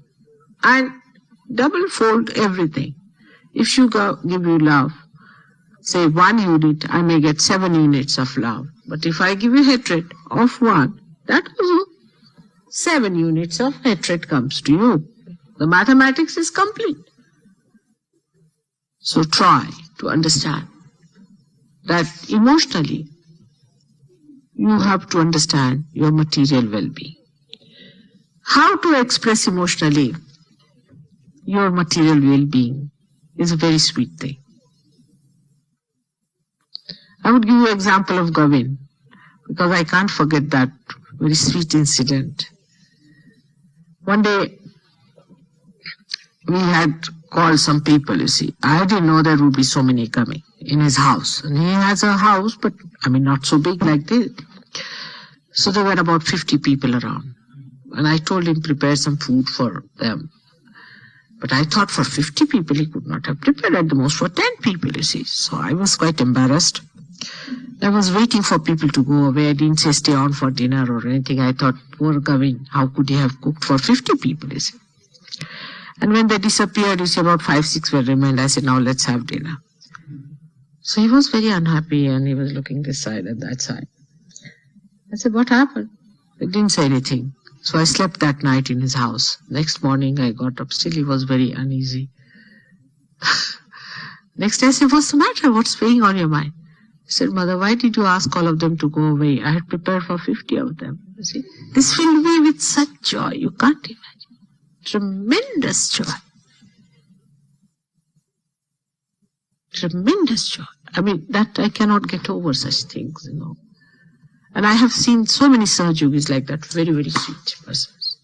And double fold everything. If you give you love, say 1 unit, I may get 7 units of love. But if I give you hatred of 1, that was all. 7 units of hatred comes to you. The mathematics is complete. So try to understand that emotionally you have to understand your material well-being. How to express emotionally your material well-being is a very sweet thing. I would give you an example of Govind, because I can't forget that very sweet incident. One day, we had called some people, you see. I didn't know there would be so many coming in his house. And he has a house, but not so big like this. So there were about 50 people around. And I told him prepare some food for them. But I thought for 50 people he could not have prepared, at the most for 10 people, you see. So I was quite embarrassed. I was waiting for people to go away. I didn't say stay on for dinner or anything. I thought, poor Govind, how could he have cooked for 50 people, you see. And when they disappeared, you see, about 5-6 were remained. I said, now let's have dinner. So he was very unhappy and he was looking this side and that side. I said, what happened? He didn't say anything. So I slept that night in his house. Next morning I got up. Still he was very uneasy. Next day I said, what's the matter? What's weighing on your mind? He said, Mother, why did you ask all of them to go away? I had prepared for 50 of them. You see, this filled me with such joy. You can't imagine. Tremendous joy. Tremendous joy. That I cannot get over such things, you know. And I have seen so many Sahajogis like that, very, very sweet persons.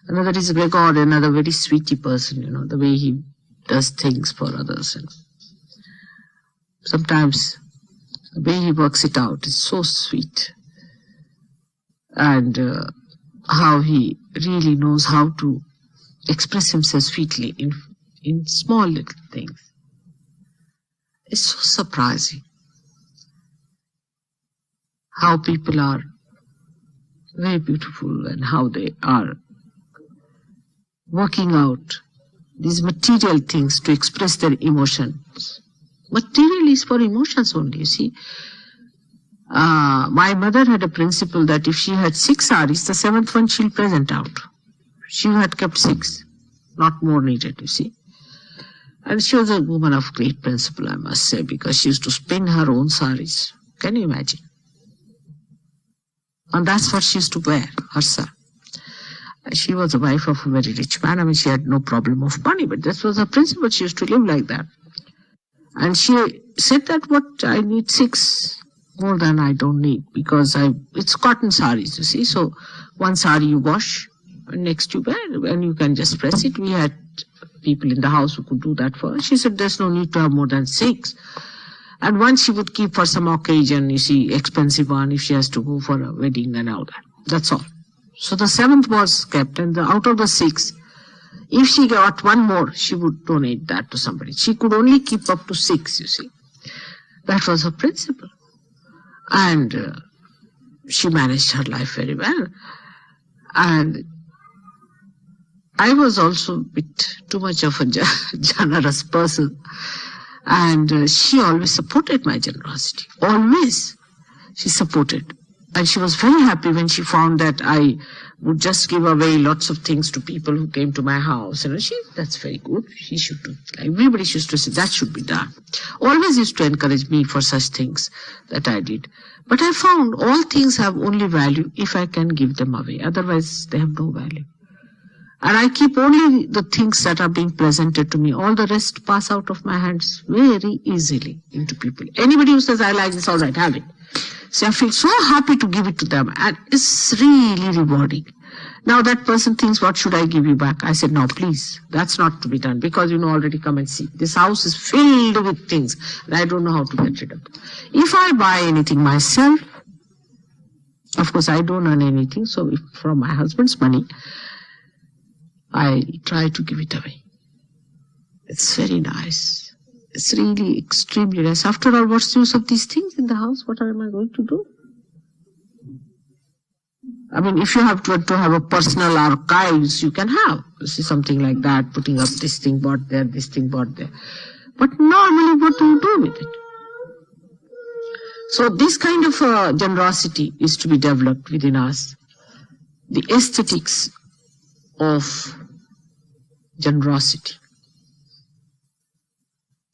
Another is Gregor, another very sweetie person, you know, the way he does things for others. And sometimes the way he works it out is so sweet. And how he really knows how to express himself sweetly in small little things. It's so surprising how people are very beautiful and how they are working out these material things to express their emotions. Material is for emotions only, you see. My mother had a principle that if she had 6 saris, the 7th one she'll present out. She had kept 6, not more needed, you see. And she was a woman of great principle, I must say, because she used to spin her own saris. Can you imagine? And that's what she used to wear, herself. She was a wife of a very rich man. She had no problem of money, but this was her principle. She used to live like that. And she said that what I need 6 more than I don't need, because it's cotton saris, you see. So one sari you wash, and next you wear, and you can just press it. We had people in the house who could do that for her. She said there's no need to have more than 6. And one she would keep for some occasion, you see, expensive one, if she has to go for a wedding and all that. That's all. So the 7th was kept, and out of the 6, if she got one more, she would donate that to somebody. She could only keep up to 6, you see. That was her principle. And she managed her life very well. And I was also a bit too much of a generous person. And she always supported my generosity. Always. She supported. And she was very happy when she found that I would just give away lots of things to people who came to my house. And that's very good. She should do. Everybody used to say that should be done. Always used to encourage me for such things that I did. But I found all things have only value if I can give them away. Otherwise, they have no value. And I keep only the things that are being presented to me. All the rest pass out of my hands very easily into people. Anybody who says, I like this, all right, have it. So I feel so happy to give it to them. And it's really rewarding. Now that person thinks, what should I give you back? I said, no, please. That's not to be done. Because, already come and see. This house is filled with things. And I don't know how to get rid of them. If I buy anything myself, of course, I don't earn anything. So if from my husband's money, I try to give it away. It's very nice. It's really extremely nice. After all, what's the use of these things in the house? What am I going to do? If you have to have a personal archives, you can have. You see, something like that, putting up this thing bought there, this thing bought there. But normally, what do you do with it? So this kind of generosity is to be developed within us. the aesthetics of generosity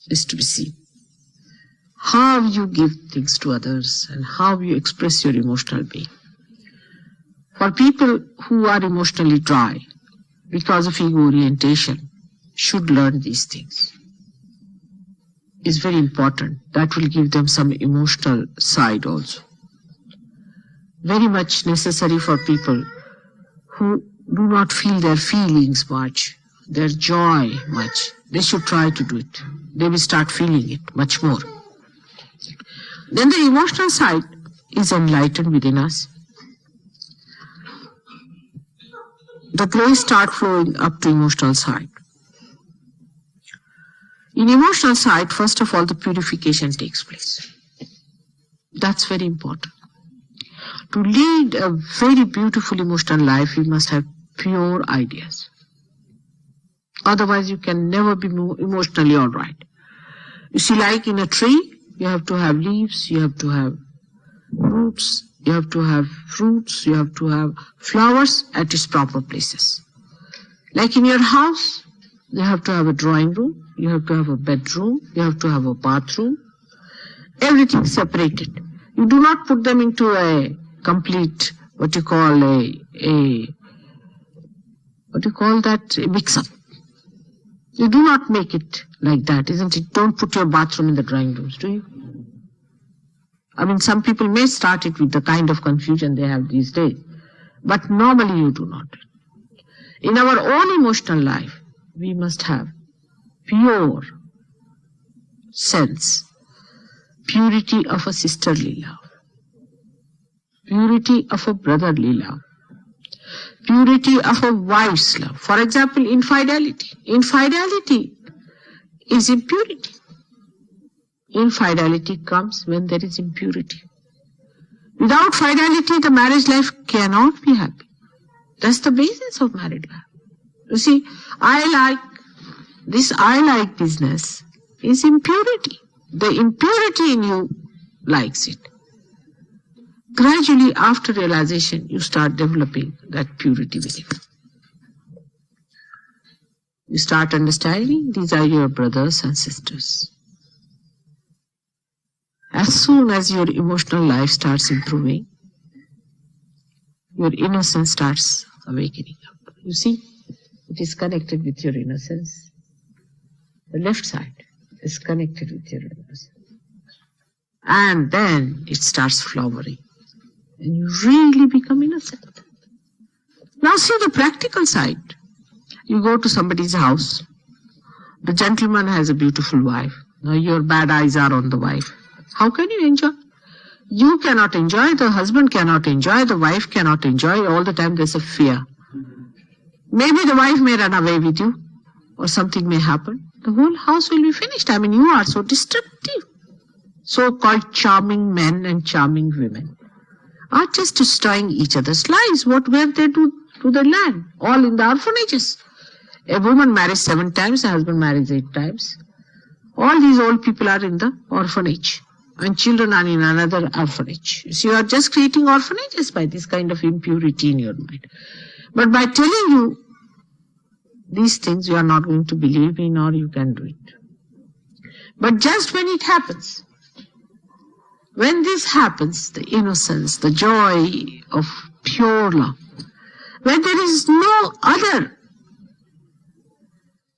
is to be seen. How you give things to others and how you express your emotional being. For people who are emotionally dry because of ego orientation, should learn these things. It's very important. That will give them some emotional side also. Very much necessary for people who do not feel their feelings much, their joy much. They should try to do it. They will start feeling it much more. Then the emotional side is enlightened within us. The grace start flowing up to emotional side. In emotional side, first of all, the purification takes place. That's very important. To lead a very beautiful emotional life, you must have pure ideas. Otherwise, you can never be emotionally all right. You see, like in a tree, you have to have leaves, you have to have roots, you have to have fruits, you have to have flowers at its proper places. Like in your house, you have to have a drawing room, you have to have a bedroom, you have to have a bathroom. Everything separated. You do not put them into a complete, a mix-up. You do not make it like that, isn't it? Don't put your bathroom in the drawing rooms, do you? I mean, some people may start it with the kind of confusion they have these days, but normally you do not. In our own emotional life, we must have pure sense, purity of a sisterly love, purity of a brotherly love, purity of a wife's love. For example, infidelity. Infidelity is impurity. Infidelity comes when there is impurity. Without fidelity, the marriage life cannot be happy. That's the basis of married life. You see, I like business is impurity. The impurity in you likes it. Gradually, after realization, you start developing that purity within. You start understanding these are your brothers and sisters. As soon as your emotional life starts improving, your innocence starts awakening up. You see, it is connected with your innocence. The left side is connected with your innocence. And then it starts flowering. And you really become innocent. Now see the practical side. You go to somebody's house. The gentleman has a beautiful wife. Now your bad eyes are on the wife. How can you enjoy? You cannot enjoy, the husband cannot enjoy, the wife cannot enjoy. All the time there's a fear. Maybe the wife may run away with you or something may happen. The whole house will be finished. I mean, you are so destructive. So-called charming men and charming women are just destroying each other's lives. What were they do to the land? All in the orphanages. A woman marries 7 times, a husband marries 8 times. All these old people are in the orphanage. And children are in another orphanage. So you are just creating orphanages by this kind of impurity in your mind. But by telling you these things, you are not going to believe in or you can do it. But just when it happens, when this happens, the innocence, the joy of pure love, when there is no other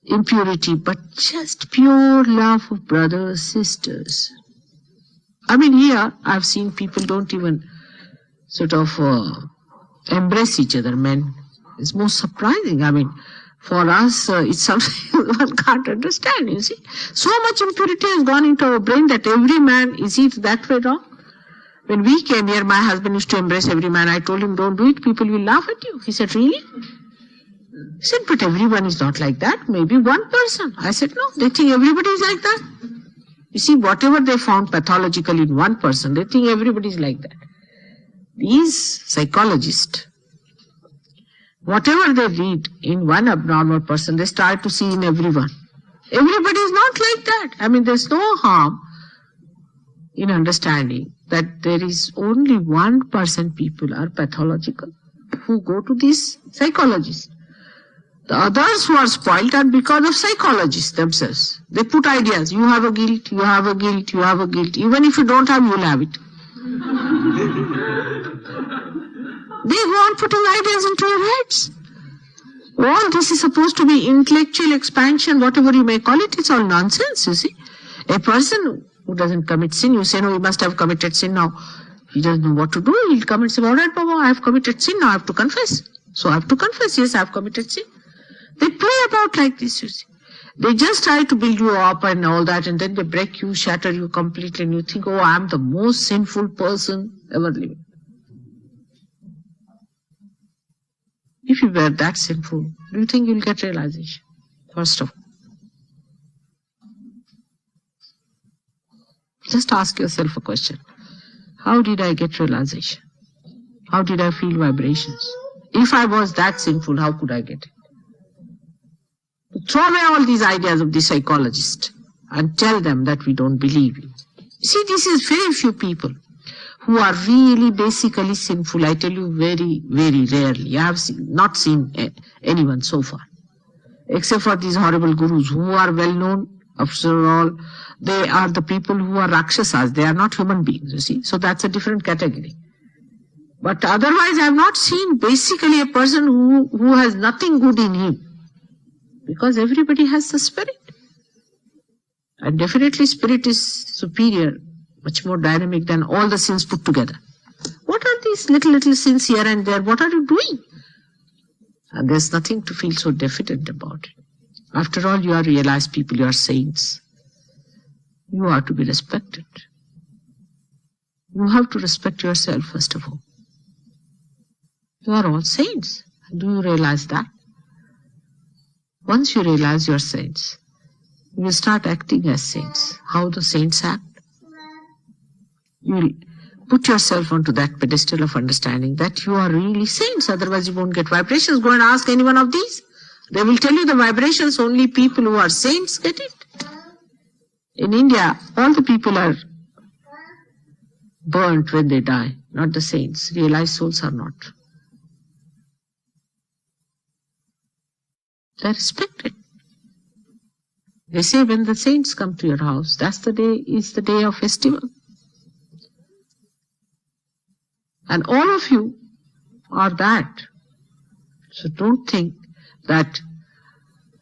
impurity but just pure love of brothers, sisters. I mean, here I've seen people don't even sort of embrace each other, men. It's most surprising. I mean, for us, it's something one can't understand, you see. So much impurity has gone into our brain that every man, is he that way wrong? When we came here, my husband used to embrace every man. I told him, don't do it, people will laugh at you. He said, really? He said, but everyone is not like that. Maybe one person. I said, no, they think everybody is like that. You see, whatever they found pathological in one person, they think everybody is like that. These psychologists, whatever they read in one abnormal person, they start to see in everyone. Everybody is not like that. I mean, there's no harm in understanding that there is only 1% people are pathological. who go to these psychologists. The others who are spoiled are because of psychologists themselves. They put ideas. You have a guilt, you have a guilt, you have a guilt. Even if you don't have, you'll have it. They go on putting ideas into your heads. All this is supposed to be intellectual expansion, whatever you may call it. It's all nonsense, you see. A person who doesn't commit sin, you say, no, he must have committed sin now. He doesn't know what to do. He'll come and say, all right, Baba, I have committed sin, now I have to confess. So I have to confess, yes, I have committed sin. They play about like this, you see. They just try to build you up and all that, and then they break you, shatter you completely, and you think, oh, I'm the most sinful person ever living. If you were that sinful, do you think you'll get realization? First of all, just ask yourself a question. How did I get realization? How did I feel vibrations? If I was that sinful, how could I get it? Throw away all these ideas of the psychologist and tell them that we don't believe you. See, this is very few people who are really basically sinful. I tell you, very, very rarely. I have not seen anyone so far, except for these horrible gurus who are well known. After all, they are the people who are rakshasas. They are not human beings, you see. So that's a different category. But otherwise, I have not seen basically a person who has nothing good in him. Because everybody has the spirit. And definitely spirit is superior, much more dynamic than all the sins put together. What are these little sins here and there? What are you doing? And there's nothing to feel so diffident about it. After all, you are realized people, you are saints. You are to be respected. You have to respect yourself first of all. You are all saints. Do you realize that? Once you realize you're saints, you will start acting as saints. How the saints act? You will put yourself onto that pedestal of understanding that you are really saints, otherwise you won't get vibrations. Go and ask any one of these. They will tell you the vibrations only people who are saints get it. In India, all the people are burnt when they die, not the saints. Realized souls are not. They are respected. They say when the saints come to your house, that's the day, is the day of festival. And all of you are that. So don't think that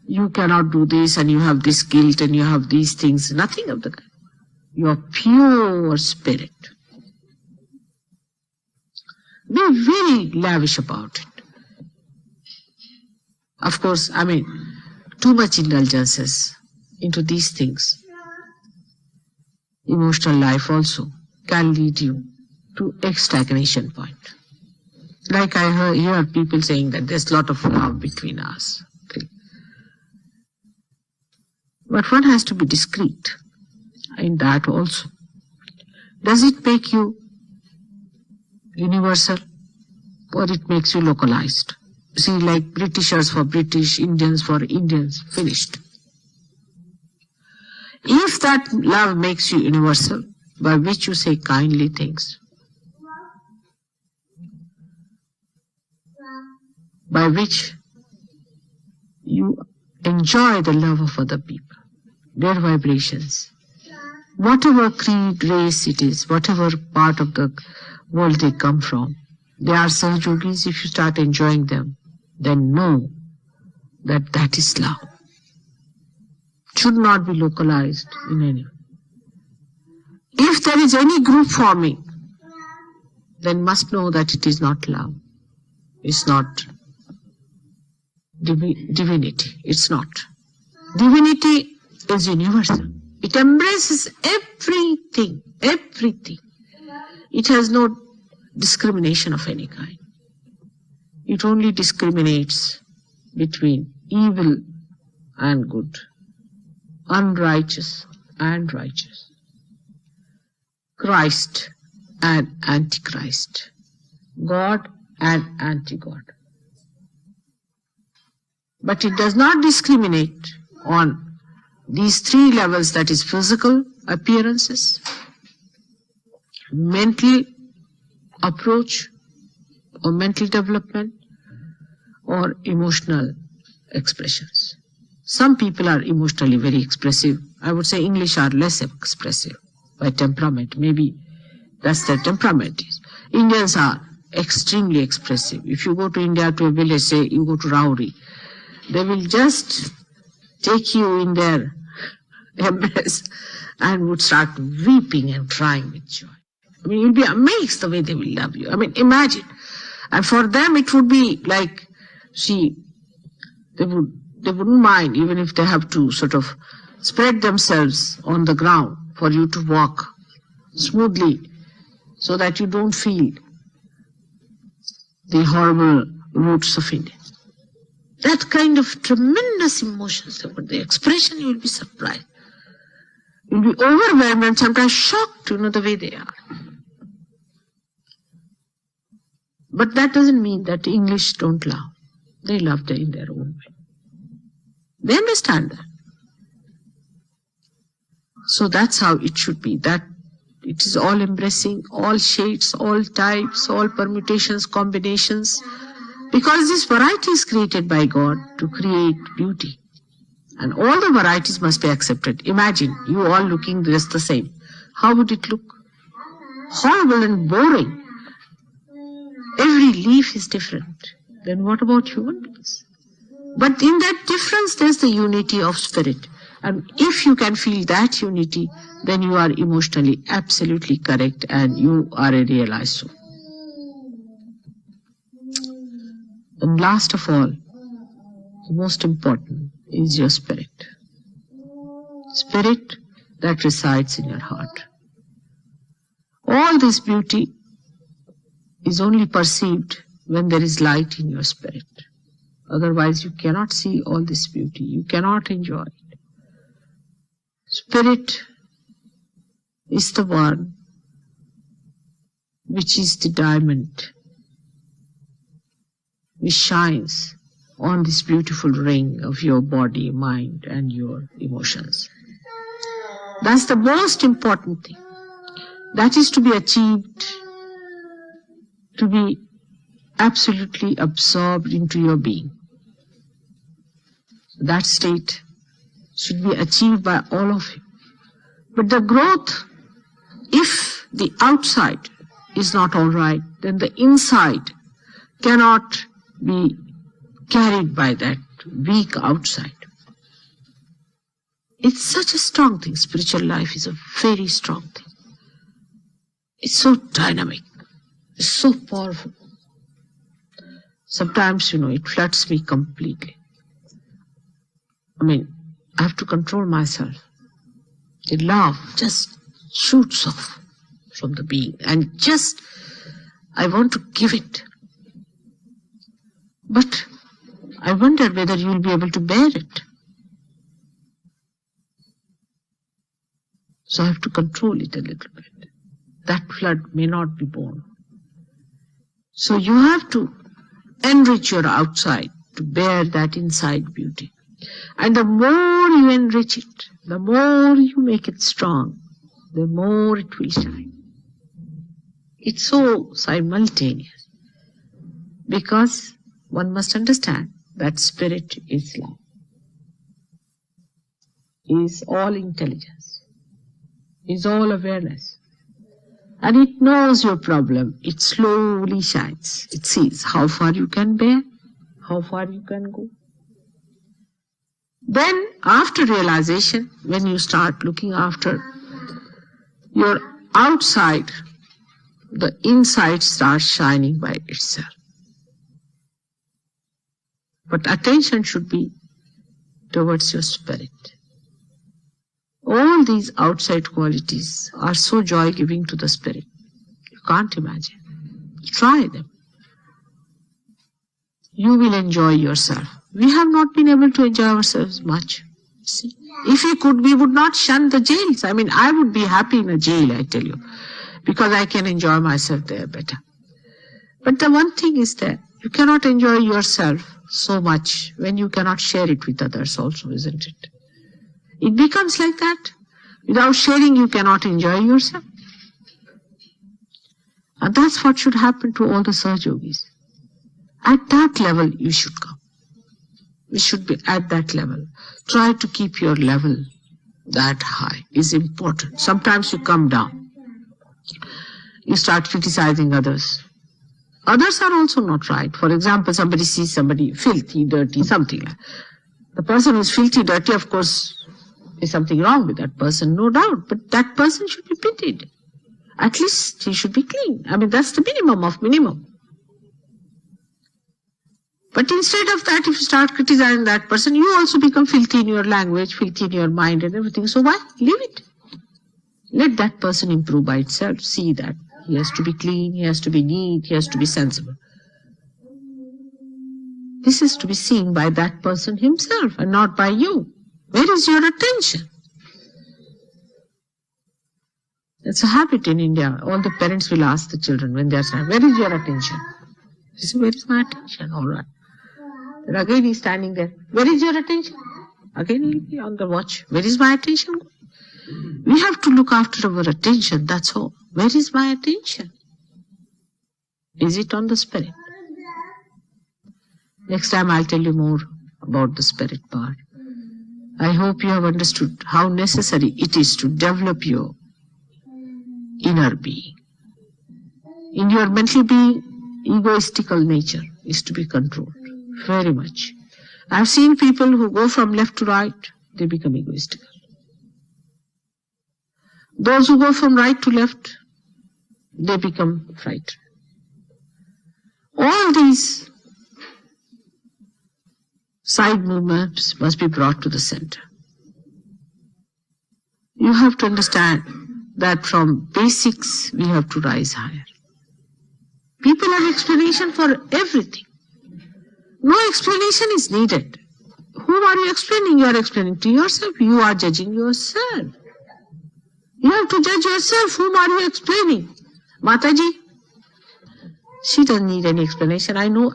you cannot do this and you have this guilt and you have these things. Nothing of the kind. You are pure spirit. Be very lavish about it. Of course, too much indulgences into these things, emotional life also, can lead you to a stagnation point. Like I hear people saying that there's a lot of love between us. Okay. But one has to be discreet in that also. Does it make you universal or it makes you localized? See, like Britishers for British, Indians for Indians, finished. If that love makes you universal, by which you say kindly things, by which you enjoy the love of other people, their vibrations, whatever creed, race it is, whatever part of the world they come from, they are Sahajogis. If you start enjoying them, then know that that is love. Should not be localized in any way. If there is any group forming, then must know that it is not love. It's not divinity. It's not. Divinity is universal. It embraces everything, everything. It has no discrimination of any kind. It only discriminates between evil and good, unrighteous and righteous, Christ and Antichrist, God and anti-God. But it does not discriminate on these three levels, that is physical appearances, mental approach or mental development or emotional expressions. Some people are emotionally very expressive. I would say English are less expressive by temperament. Maybe that's their temperament is. Indians are extremely expressive. If you go to India, to a village, say you go to Rauri, they will just take you in their embrace and would start weeping and crying with joy. I mean, you'll be amazed the way they will love you. I mean, imagine. And for them, it would be like, see, they wouldn't mind even if they have to sort of spread themselves on the ground for you to walk smoothly so that you don't feel the horrible roots of India. That kind of tremendous emotions, the expression, you will be surprised. You'll be overwhelmed and sometimes shocked, the way they are. But that doesn't mean that the English don't love. They love in their own way. They understand that. So that's how it should be, that it is all embracing, all shades, all types, all permutations, combinations, because this variety is created by God to create beauty. And all the varieties must be accepted. Imagine you all looking just the same. How would it look? Horrible and boring. Every leaf is different. Then what about human beings? But in that difference, there's the unity of spirit. And if you can feel that unity, then you are emotionally absolutely correct and you are a realized soul. And last of all, the most important is your spirit. Spirit that resides in your heart. All this beauty is only perceived when there is light in your spirit. Otherwise, you cannot see all this beauty. You cannot enjoy it. Spirit is the one which is the diamond which shines on this beautiful ring of your body, mind, and your emotions. That's the most important thing. That is to be achieved, to be absolutely absorbed into your being. That state should be achieved by all of you. But the growth, if the outside is not all right, then the inside cannot be carried by that weak outside. It's such a strong thing. Spiritual life is a very strong thing. It's so dynamic. It's so powerful. Sometimes, it floods me completely. I have to control myself. The love just shoots off from the being and I want to give it. But I wonder whether you will be able to bear it. So I have to control it a little bit. That flood may not be borne. So you have to enrich your outside to bear that inside beauty. And the more you enrich it, the more you make it strong, the more it will shine. It's so simultaneous. Because one must understand that spirit is love, is all intelligence, is all awareness. And it knows your problem. It slowly shines. It sees how far you can bear, how far you can go. Then, after realization, when you start looking after your outside, the inside starts shining by itself. But attention should be towards your spirit. All these outside qualities are so joy-giving to the spirit. You can't imagine. Try them. You will enjoy yourself. We have not been able to enjoy ourselves much. See? If we could, we would not shun the jails. I would be happy in a jail, I tell you, because I can enjoy myself there better. But the one thing is that you cannot enjoy yourself so much when you cannot share it with others also, isn't it? It becomes like that. Without sharing, you cannot enjoy yourself. And that's what should happen to all the Sahaja Yogis. At that level you should come. We should be at that level. Try to keep your level that high is important. Sometimes you come down. You start criticizing others. Others are also not right. For example, somebody sees somebody filthy, dirty, something like that. The person who is filthy, dirty, of course, is something wrong with that person, no doubt. But that person should be pitied. At least he should be clean. I mean, that's the minimum of minimum. But instead of that, if you start criticizing that person, you also become filthy in your language, filthy in your mind and everything. So why? Leave it. Let that person improve by itself. See that he has to be clean, he has to be neat, he has to be sensible. This is to be seen by that person himself and not by you. Where is your attention? It's a habit in India. All the parents will ask the children when they are saying, where is your attention? They say, where is my attention? All right. Then again he's standing there. Where is your attention? Again he'll be on the watch. Where is my attention? We have to look after our attention, that's all. Where is my attention? Is it on the spirit? Next time I'll tell you more about the spirit part. I hope you have understood how necessary it is to develop your inner being. In your mental being, egoistical nature is to be controlled very much. I've seen people who go from left to right, they become egoistical. Those who go from right to left, they become frightened. All these side movements must be brought to the center. You have to understand that from basics we have to rise higher. People have explanation for everything. No explanation is needed. Whom are you explaining? You are explaining to yourself. You are judging yourself. You have to judge yourself. Whom are you explaining? Mataji? She doesn't need any explanation. I know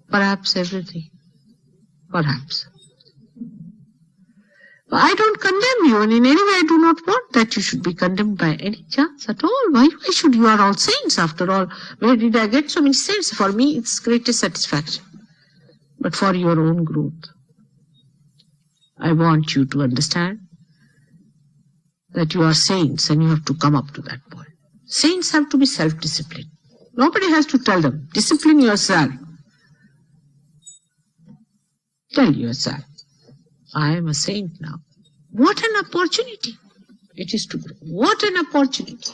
perhaps everything. Perhaps. But I don't condemn you, and in any way I do not want that you should be condemned by any chance at all. Why should you? Are all saints after all? Where did I get so many saints? For me it's greatest satisfaction. But for your own growth, I want you to understand that you are saints and you have to come up to that point. Saints have to be self-disciplined. Nobody has to tell them. Discipline yourself. Tell yourself, I am a saint now. What an opportunity it is to grow. What an opportunity.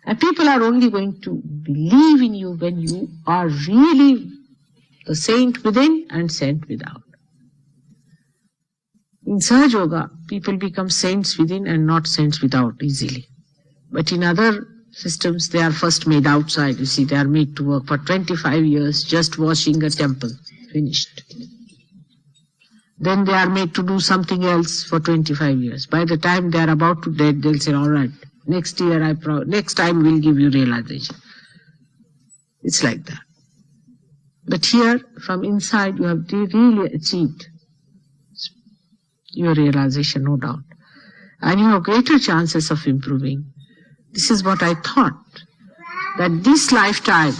And people are only going to believe in you when you are really the saint within and saint without. In Sahaja Yoga, people become saints within and not saints without easily. But in other systems, they are first made outside. You see, they are made to work for 25 years just washing a temple. Finished. Then they are made to do something else for 25 years. By the time they are about to dead, they'll say, all right, next time we'll give you realization. It's like that. But here, from inside, you have really achieved your realization, no doubt. And you have greater chances of improving. This is what I thought, that this lifetime,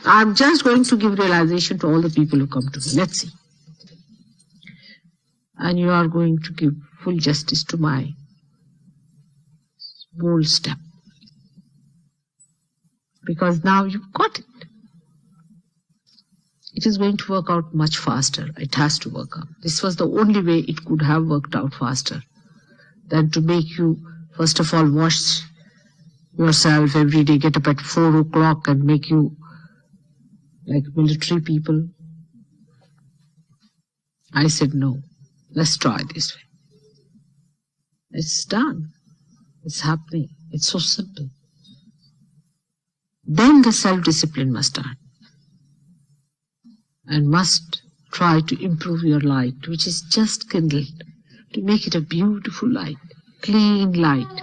I'm just going to give realization to all the people who come to me. Let's see. And you are going to give full justice to my bold step. Because now you've got it. It is going to work out much faster. It has to work out. This was the only way it could have worked out faster than to make you, first of all, wash yourself every day, get up at 4 o'clock and make you like military people. I said, no, let's try this way. It's done. It's happening. It's so simple. Then the self-discipline must start. And must try to improve your light, which is just kindled, to make it a beautiful light, clean light,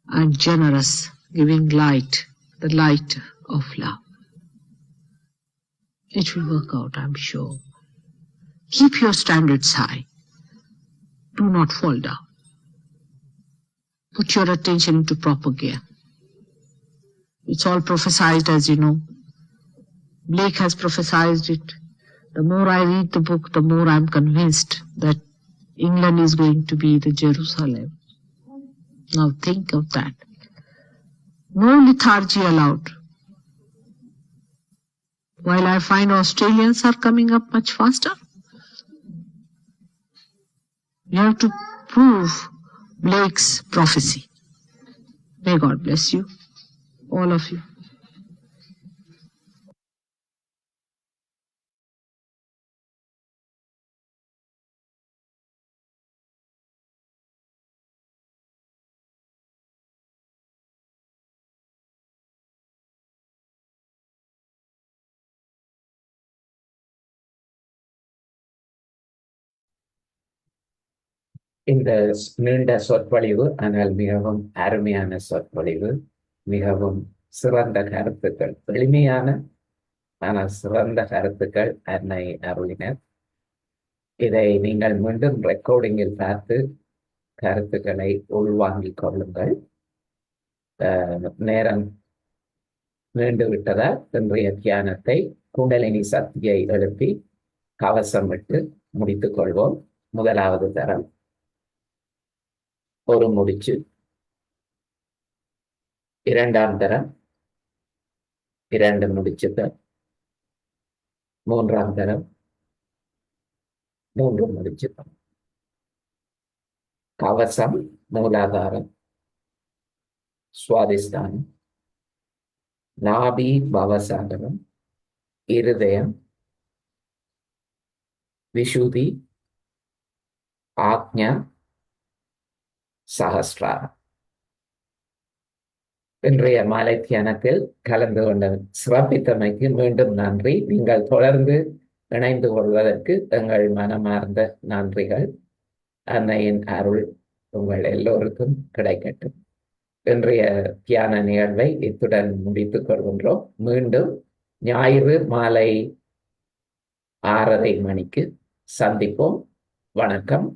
and generous, giving light, the light of love. It will work out, I'm sure. Keep your standards high. Do not fall down. Put your attention into proper gear. It's all prophesied, as you know. Blake has prophesied it. The more I read the book, the more I'm convinced that England is going to be the Jerusalem. Now think of that. No lethargy allowed. While I find Australians are coming up much faster, you have to prove Blake's prophecy. May God bless you, all of you. இந்த நீண்ட சொற்பொழிவு, ஆனால் மிகவும் அருமையான சொற்பொழிவு, மிகவும் சிறந்த கருத்துக்கள், எளிமையான ஆனால் சிறந்த கருத்துக்கள் அன்னை அருளினர். இதை நீங்கள் மீண்டும் ரெக்கார்டிங்கில் பார்த்து கருத்துக்களை உள்வாங்கிக் கொள்ளுங்கள். நேரம் நீண்டு விட்டதால் இன்றைய தியானத்தை குண்டலினி சக்தியை எழுப்பி கவசம் விட்டு முடித்துக் கொள்வோம். முதலாவது தரம் ஒரு முடிச்சு, இரண்டாம் தரம் 2 முடிச்சுகள், மூன்றாம் தரம் 3 முடிச்சுகள். கவசம், மூலாதாரம், சுவாதிஷ்டானம், நாபி பவசாகரம், இருதயம், விஷுதி, ஆக்ஞா, சஹஸ்ராரம். இன்றைய மாலை தியானத்தில் கலந்து கொண்ட சிறப்பித்தமைக்கு மீண்டும் நன்றி. நீங்கள் தொடர்ந்து இணைந்து கொள்வதற்கு எங்கள் மனமார்ந்த நன்றிகள். அன்னையின் அருள் உங்கள் எல்லோருக்கும் கிடைக்கட்டும். இன்றைய தியான நிகழ்வை இத்துடன் முடித்துக் கொள்கின்றோம். மீண்டும் ஞாயிறு மாலை 6:30 மணிக்கு சந்திப்போம். வணக்கம்.